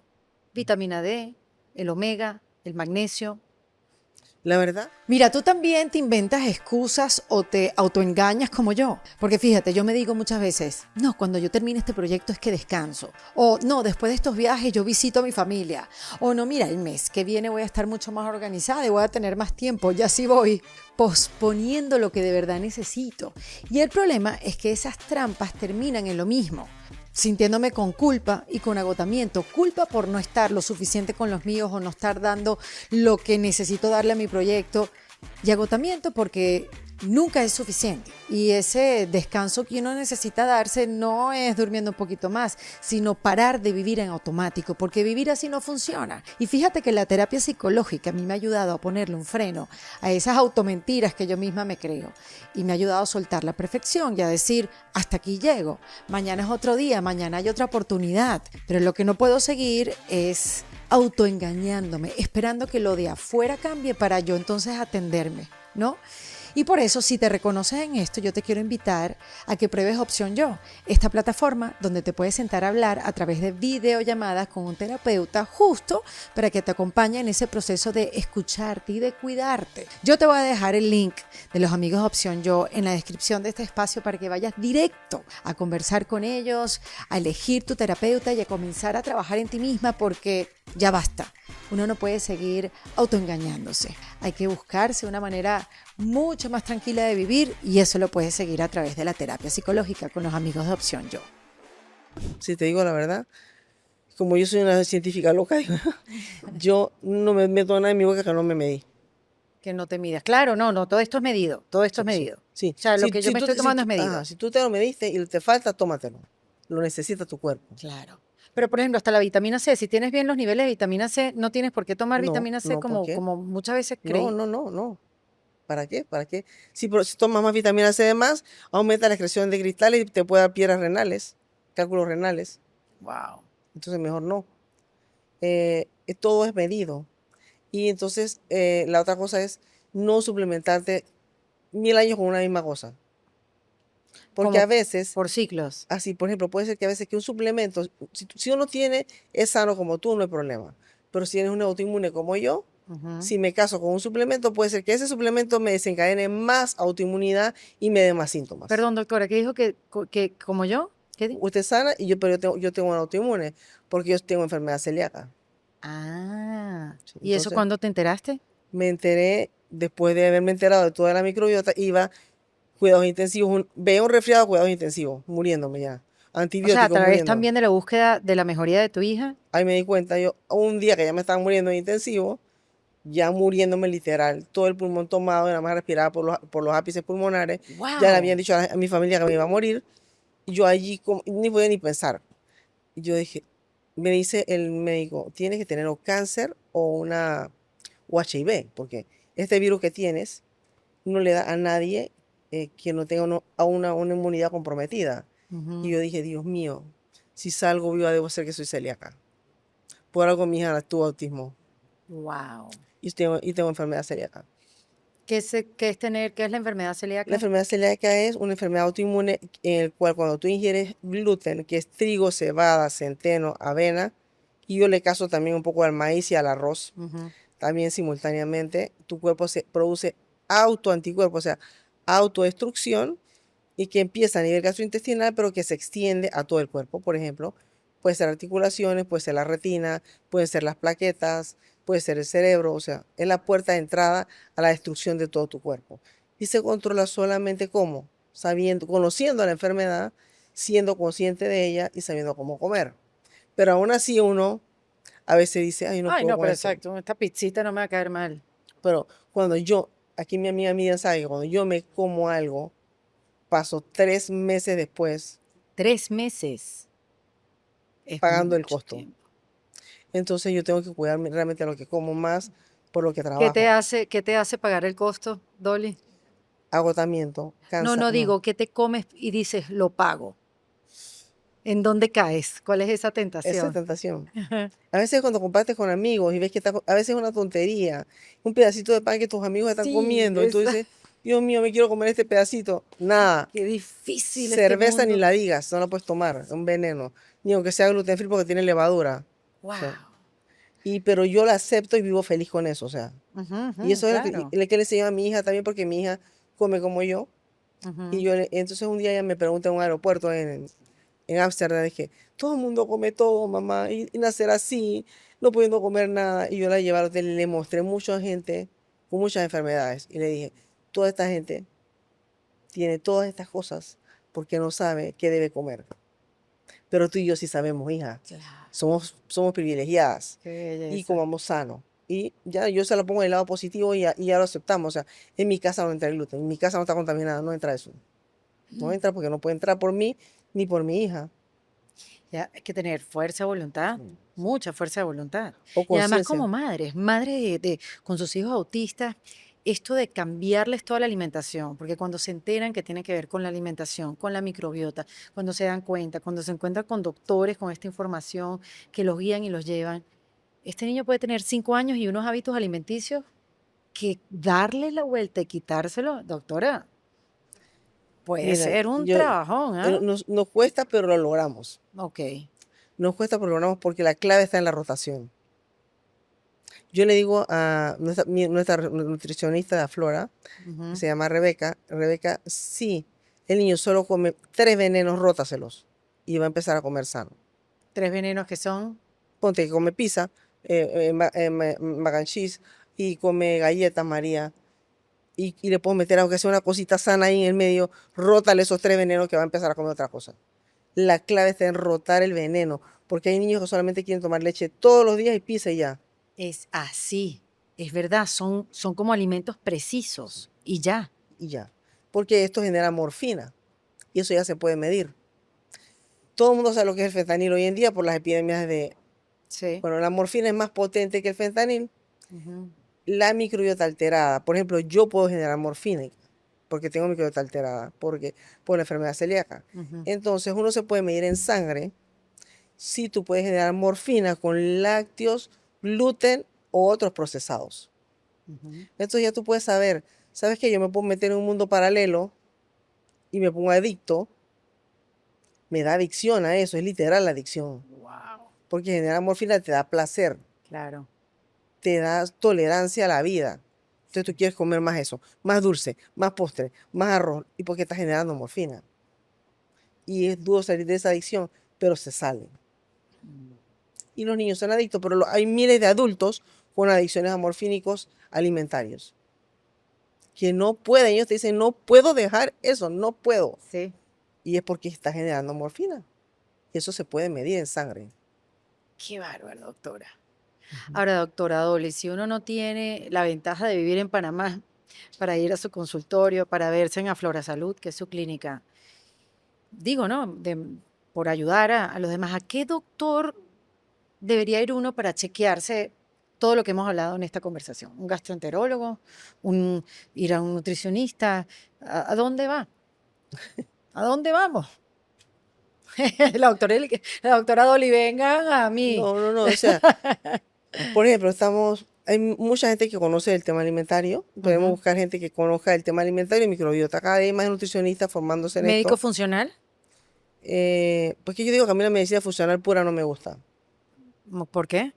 vitamina D, el omega, el magnesio. La verdad, Mira, tú también te inventas excusas o te autoengañas como yo. Porque fíjate, yo me digo muchas veces, no, cuando yo termine este proyecto es que descanso. O no, después de estos viajes yo visito a mi familia. O no, mira, el mes que viene voy a estar mucho más organizada y voy a tener más tiempo. Y así voy posponiendo lo que de verdad necesito. Y el problema es que esas trampas terminan en lo mismo, sintiéndome con culpa y con agotamiento. Culpa por no estar lo suficiente con los míos o no estar dando lo que necesito darle a mi proyecto. Y agotamiento porque nunca es suficiente. Y ese descanso que uno necesita darse no es durmiendo un poquito más, sino parar de vivir en automático, porque vivir así no funciona. Y fíjate que la terapia psicológica a mí me ha ayudado a ponerle un freno a esas automentiras que yo misma me creo. Y me ha ayudado a soltar la perfección y a decir, hasta aquí llego. Mañana es otro día, mañana hay otra oportunidad. Pero lo que no puedo seguir es autoengañándome, esperando que lo de afuera cambie para yo entonces atenderme, ¿no? Y por eso, si te reconoces en esto, yo te quiero invitar a que pruebes Opción Yo, esta plataforma donde te puedes sentar a hablar a través de videollamadas con un terapeuta justo para que te acompañe en ese proceso de escucharte y de cuidarte. Yo te voy a dejar el link de los amigos de Opción Yo en la descripción de este espacio para que vayas directo a conversar con ellos, a elegir tu terapeuta y a comenzar a trabajar en ti misma porque ya basta. Uno no puede seguir autoengañándose. Hay que buscarse una manera mucho más tranquila de vivir y eso lo puedes seguir a través de la terapia psicológica con los amigos de Opción Yo. si te digo la verdad, como yo soy una científica loca, yo no me meto nada en mi boca que no me medí. Que no te midas. Claro, no, todo esto es medido. Todo esto es medido. Sí. O sea, lo Si, que yo si me tú, estoy si tomando tú- es medido. ajá, si tú te lo mediste y te falta, tómatelo. Lo necesita tu cuerpo. Claro. Pero, por ejemplo, hasta la vitamina C, si tienes bien los niveles de vitamina C, no tienes por qué tomar No, vitamina C no, ¿por como, qué? como muchas veces No, creí. no, no, no. ¿Para qué? ¿Para qué? Si tomas más vitamina C de más, aumenta la excreción de cristales y te puede dar piedras renales, cálculos renales. Wow. Entonces mejor no. Todo es medido. Y entonces la otra cosa es no suplementarte 1000 años con una misma cosa. Porque Como a veces, por ciclos. así por ejemplo, puede ser que a veces que un suplemento, si uno tiene, es sano como tú, no hay problema. Pero si eres un autoinmune como yo, Ujú. si me caso con un suplemento, puede ser que ese suplemento me desencadene más autoinmunidad y me dé más síntomas. Perdón, doctora, ¿qué dijo que como yo? ¿Qué Usted es sana y pero yo tengo un autoinmune porque yo tengo enfermedad celíaca. Ah, Sí, ¿y eso entonces, cuándo te enteraste? me enteré, después de haberme enterado de toda la microbiota, iba cuidados intensivos, veía un resfriado, cuidados intensivos, muriéndome ya. O sea, a Antibióticos, través muriendo. también de la búsqueda de la mejoría de tu hija. Ahí me di cuenta, yo, un día que ya me estaban muriendo en intensivo, ya muriéndome literal, todo el pulmón tomado, y nada más respiraba por los ápices pulmonares. Ya le habían ¡Wow! dicho a mi familia que me iba a morir. Y yo allí ni podía ni pensar. Y yo dije, me dice el médico, tienes que tener o cáncer o HIV, porque este virus que tienes no le da a nadie que no tenga una inmunidad comprometida. Y yo dije, Dios mío, si salgo viva debo ser que soy celíaca. Por algo mi hija tuvo autismo Wow. y tengo enfermedad celíaca. ¿Qué es la enfermedad La celíaca? enfermedad celíaca es una enfermedad autoinmune en el cual cuando tú ingieres gluten, que es trigo, cebada, centeno, avena, y yo le caso también un poco al maíz y al arroz, Ujú. también simultáneamente, tu cuerpo se produce autoanticuerpos, o sea, autodestrucción, y que empieza a nivel gastrointestinal, pero que se extiende a todo el cuerpo. Por ejemplo, puede ser articulaciones, puede ser la retina, pueden ser las plaquetas, puede ser el cerebro, o sea, es la puerta de entrada a la destrucción de todo tu cuerpo. Y se controla solamente cómo, sabiendo, conociendo la enfermedad, siendo consciente de ella y sabiendo cómo comer. Pero aún así uno a veces dice, ay, no Ay, puedo no, con pero esto. exacto, esta pizzita no me va a caer mal. Pero cuando yo, aquí mi amiga Miriam sabe que cuando yo me como algo, paso 3 meses después 3 meses es pagando el mucho costo. tiempo. Entonces yo tengo que cuidarme realmente de lo que como más por lo que ¿Qué te trabajo. hace, qué te hace pagar el costo, Dolly? Agotamiento, No, cansa, no no. digo, ¿qué te comes y dices, lo pago? ¿En dónde caes? ¿Cuál es esa Esa es tentación? tentación. A veces cuando compartes con amigos y ves que a veces es una tontería, un pedacito de pan que tus amigos están Sí, comiendo y tú dices, Dios mío, me quiero comer este pedacito. Nada, qué difícil este cerveza ni mundo. la digas, no la puedes tomar, es un veneno. Ni aunque sea gluten free porque tiene levadura. O sea, Wow. pero yo la acepto y vivo feliz con eso, o sea. Ujú, Y ujú, eso es claro. lo que le enseño a mi hija también porque mi hija come como yo. Y Ujú. yo, entonces un día ella me pregunta en un aeropuerto en Ámsterdam, dije, todo el mundo come todo, mamá, y nacer así, no pudiendo comer nada. Y yo la llevé al hotel y le mostré mucha gente con muchas enfermedades. Y le dije, toda esta gente tiene todas estas cosas porque no sabe qué debe comer. Pero tú y yo sí sabemos, hija, Claro, somos privilegiadas qué y belleza. comamos sano. Y ya yo se lo pongo del lado positivo y ya lo aceptamos. O sea, en mi casa no entra el gluten, en mi casa no está contaminada, no entra eso. No entra porque no puede entrar por mí ni por mi hija. Ya, hay que tener fuerza de voluntad, mucha fuerza de voluntad. O Y además conciencia. como madres, madres con sus hijos autistas, esto de cambiarles toda la alimentación, porque cuando se enteran que tiene que ver con la alimentación, con la microbiota, cuando se dan cuenta, cuando se encuentran con doctores con esta información que los guían y los llevan, este niño puede tener 5 años y unos hábitos alimenticios que darle la vuelta y quitárselo, doctora, puede Mira, ser un trabajón, ¿ah? nos cuesta, pero lo logramos. Ok. Nos cuesta, pero lo logramos porque la clave está en la rotación. Yo le digo a nuestra nutricionista de Flora, que Ujú. se llama Rebeca, Rebeca, sí, el niño solo come 3 venenos, rótaselos y va a empezar a comer sano. 3 venenos que son. Ponte que come pizza, mac and cheese y come galletas María y le puedo meter aunque sea una cosita sana ahí en el medio, rótale esos 3 venenos que va a empezar a comer otra cosa. La clave está en rotar el veneno, porque hay niños que solamente quieren tomar leche todos los días y pizza y ya, Es así, es verdad, son como alimentos precisos y ya. y ya. Porque esto genera morfina y eso ya se puede medir. Todo el mundo sabe lo que es el fentanil hoy en día por las epidemias de... Sí. Bueno, la morfina es más potente que el fentanil. Ujú. La microbiota alterada, por ejemplo, yo puedo generar morfina porque tengo microbiota alterada, porque por la enfermedad celíaca. Ujú. Entonces uno se puede medir en sangre si tú puedes generar morfina con lácteos, gluten o otros procesados. Ujú. Entonces ya tú puedes saber, ¿sabes qué? Yo me puedo meter en un mundo paralelo y me pongo adicto, me da adicción a eso, es literal la adicción, Wow. porque generar morfina te da placer, Claro. te da tolerancia a la vida. Entonces tú quieres comer más eso, más dulce, más postre, más arroz, y porque estás generando morfina. Y es duro salir de esa adicción, pero se sale. Y los niños son adictos, pero hay miles de adultos con adicciones a morfínicos alimentarios que no pueden, ellos te dicen, no puedo dejar eso, no puedo. Sí. Y es porque está generando morfina. Y eso se puede medir en sangre. Qué bárbaro, doctora. Ahora, doctora Dolly, si uno no tiene la ventaja de vivir en Panamá para ir a su consultorio, para verse en Aflora Salud, que es su clínica, digo, ¿no? Por ayudar a los demás, ¿a qué doctor debería ir uno para chequearse todo lo que hemos hablado en esta conversación? ¿Un gastroenterólogo? ¿Ir a un nutricionista? ¿A dónde va? ¿A dónde vamos? La doctora Dolly, vengan a mí. No, no, no, o sea, por ejemplo, hay mucha gente que conoce el tema alimentario, podemos Ujú. buscar gente que conozca el tema alimentario y microbiota. Cada vez hay más nutricionistas formándose en ¿Médico esto. funcional? Porque yo digo que a mí la medicina funcional pura no me gusta, ¿Por qué?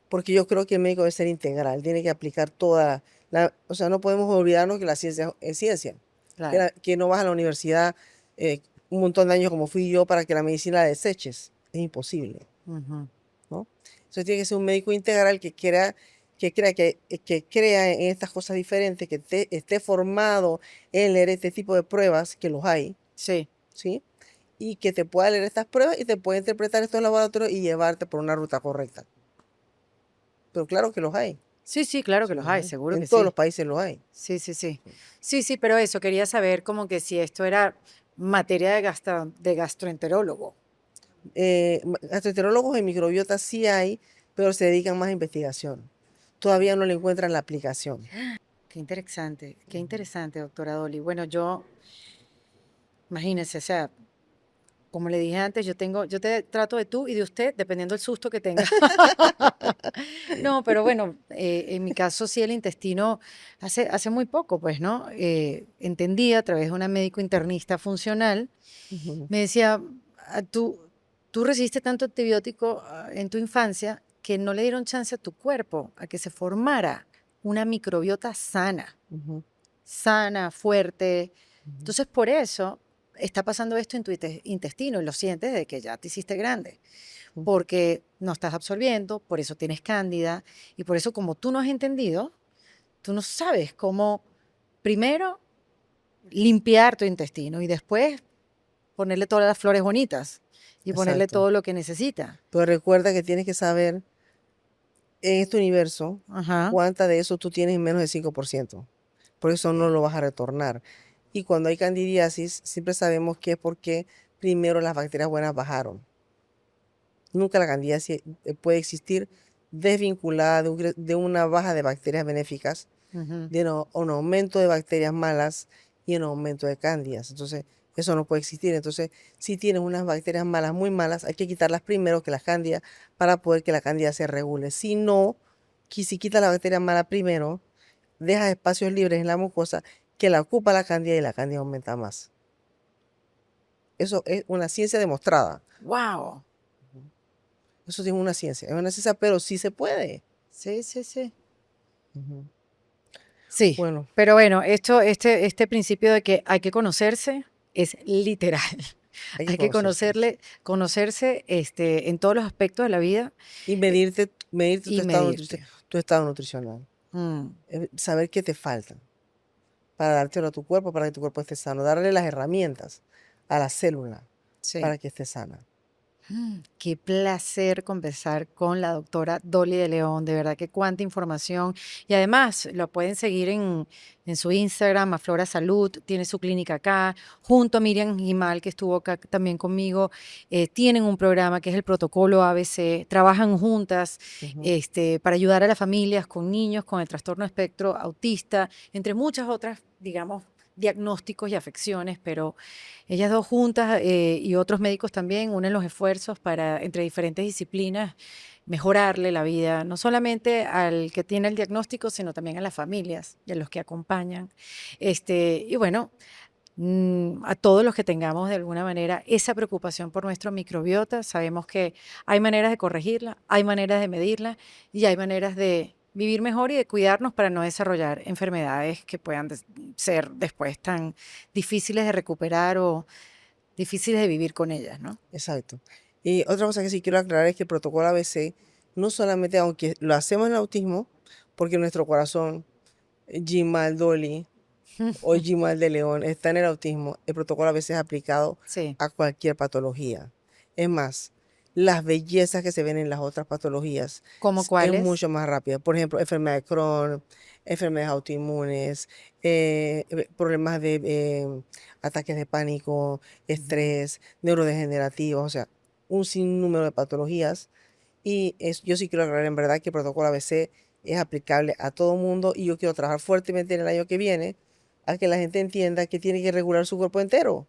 porque yo creo que el médico debe ser integral, tiene que aplicar o sea, no podemos olvidarnos que la ciencia es ciencia, Claro. que no vas a la universidad un montón de años como fui yo para que la medicina la deseches, es imposible, Ujú. ¿no? Entonces tiene que ser un médico integral que crea en estas cosas diferentes, que esté formado en leer este tipo de pruebas, que los hay, Sí. ¿sí? Y que te pueda leer estas pruebas y te pueda interpretar estos laboratorios y llevarte por una ruta correcta. Pero claro que los hay. Sí, sí, claro que Sí, los los hay, hay. seguro En que todos los sí. países los hay. Sí, sí, sí. Sí, sí, pero eso, quería saber como que si esto era materia de gastroenterólogo. Gastroenterólogos en microbiota sí hay, pero se dedican más a investigación. Todavía no le encuentran la aplicación. Qué interesante, doctora Dolly. Bueno, yo, imagínese, o sea, como le dije antes, yo te trato de tú y de usted, dependiendo del susto que tenga. No, pero bueno, en mi caso sí el intestino, hace muy poco, pues, ¿no? Entendí a través de una médico internista funcional, Ujú. me decía, tú recibiste tanto antibiótico en tu infancia que no le dieron chance a tu cuerpo a que se formara una microbiota Ujú, sana, fuerte. ujú, Entonces, por eso está pasando esto en tu intestino y lo sientes de que ya te hiciste grande, ujú. porque no estás absorbiendo, por eso tienes cándida y por eso como tú no has entendido, tú no sabes cómo primero limpiar tu intestino y después ponerle todas las flores bonitas y ponerle Exacto. todo lo que necesita. Pero recuerda que tienes que saber en este universo Ajá. cuánta de eso tú tienes en menos del 5%. Por eso no lo vas a retornar. Y cuando hay candidiasis, siempre sabemos que es porque primero las bacterias buenas bajaron. Nunca la candidiasis puede existir desvinculada de una baja de bacterias benéficas, Ujú. de un aumento de bacterias malas y un aumento de cándidas. Entonces, eso no puede existir. Entonces, si tienes unas bacterias malas, muy malas, hay que quitarlas primero que las cándidas para poder que la cándida se regule. Si no, si quitas la bacteria mala primero, dejas espacios libres en la mucosa que la ocupa la cándida y la cándida aumenta más. Eso es una ciencia demostrada. Wow. Eso sí es una ciencia, pero sí se puede. Sí, sí, sí. Ujú. Sí, Bueno, pero bueno, este principio de que hay que conocerse es literal. hay que Hay que conocerse conocerse en todos los aspectos de la vida y eh, medirte y medirte. tu estado nutricional. Mm, Saber qué te falta para dártelo a tu cuerpo, para que tu cuerpo esté sano. Darle las herramientas a la célula sí. para que esté sana. Qué placer conversar con la doctora Dolly de León. De verdad que cuánta información. Y además lo pueden seguir en su Instagram, Aflora Salud. Tiene su clínica acá, junto a Miriam Gimal, que estuvo acá también conmigo. Tienen un programa que es el Protocolo ABC. Trabajan juntas Ujú. para ayudar a las familias con niños con el trastorno espectro autista, entre muchas otras, digamos, diagnósticos y afecciones, pero ellas dos juntas y otros médicos también unen los esfuerzos para, entre diferentes disciplinas, mejorarle la vida, no solamente al que tiene el diagnóstico, sino también a las familias y a los que acompañan. Y bueno, a todos los que tengamos de alguna manera esa preocupación por nuestro microbiota, sabemos que hay maneras de corregirla, hay maneras de medirla y hay maneras de vivir mejor y de cuidarnos para no desarrollar enfermedades que puedan ser después tan difíciles de recuperar o difíciles de vivir con ellas, ¿no? Exacto. Y otra cosa que sí quiero aclarar es que el protocolo ABC no solamente, aunque lo hacemos en el autismo, porque nuestro corazón, Gimal Dolly o Gimal de León está en el autismo, el protocolo ABC es aplicado Sí, a cualquier patología. Es más, las bellezas que se ven en las otras patologías ¿cómo es cuáles? mucho más rápido. Por ejemplo, enfermedad de Crohn, enfermedades autoinmunes, problemas de ataques de pánico, Ujú. estrés, neurodegenerativos, o sea, un sinnúmero de patologías. Yo sí quiero aclarar en verdad que el protocolo ABC es aplicable a todo mundo y yo quiero trabajar fuertemente en el año que viene a que la gente entienda que tiene que regular su cuerpo entero,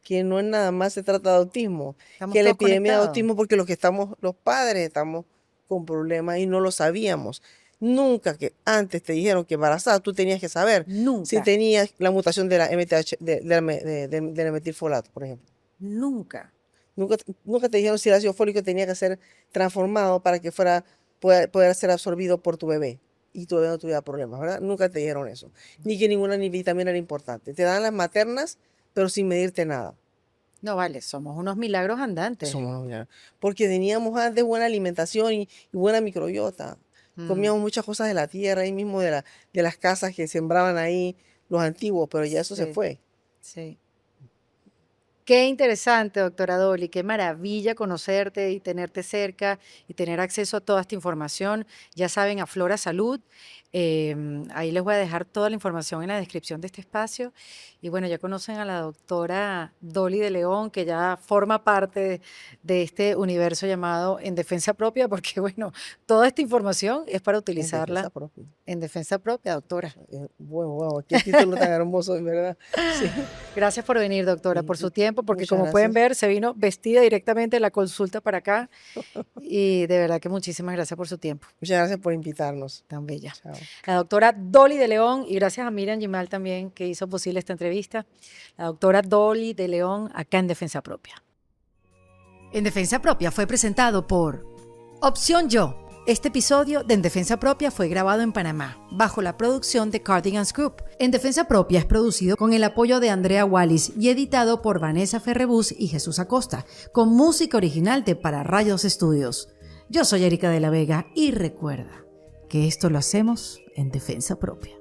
que no es nada más se trata de autismo, Estamos que la todos epidemia de conectados. autismo porque los padres estamos con problemas y no lo sabíamos. Nunca que antes te dijeron que embarazada tú tenías que saber si Nunca, tenías la mutación de la MTH, del metilfolato, por ejemplo. nunca. Nunca te dijeron si el ácido fólico tenía que ser transformado para que poder ser absorbido por tu bebé y tu bebé no tuviera problemas, ¿verdad? Nunca te dijeron eso. Ni que ninguna ni vitamina era importante. Te dan las maternas, pero sin medirte nada. No vale, somos unos milagros andantes. Somos unos porque teníamos antes buena alimentación y buena microbiota. Comíamos muchas cosas de la tierra, ahí mismo de las casas que sembraban ahí los antiguos, pero ya eso se Sí, fue. sí. Qué interesante, doctora Dolly, qué maravilla conocerte y tenerte cerca y tener acceso a toda esta información. Ya saben, Aflora Salud. Ahí les voy a dejar toda la información en la descripción de este espacio. Y bueno, ya conocen a la doctora Dolly de León, que ya forma parte de este universo llamado En Defensa Propia, porque bueno, toda esta información es para En defensa utilizarla propia. en defensa propia, doctora. Wow, qué título tan hermoso, en verdad. Sí. Gracias por venir, doctora, por su tiempo, porque Muchas como pueden gracias. ver, se vino vestida directamente de la consulta para acá y de verdad que muchísimas gracias por su tiempo, Muchas gracias por invitarnos. tan bella. Chao. La doctora Dolly de León, y gracias a Miriam Gimal también que hizo posible esta entrevista, la doctora Dolly de León acá en Defensa Propia. En Defensa Propia fue presentado por Opción Yo. Este episodio de En Defensa Propia fue grabado en Panamá, bajo la producción de Cardigans Group. En Defensa Propia es producido con el apoyo de Andrea Wallis y editado por Vanessa Ferrebus y Jesús Acosta, con música original de Para Rayos Estudios. Yo soy Erika de la Vega y recuerda que esto lo hacemos en Defensa Propia.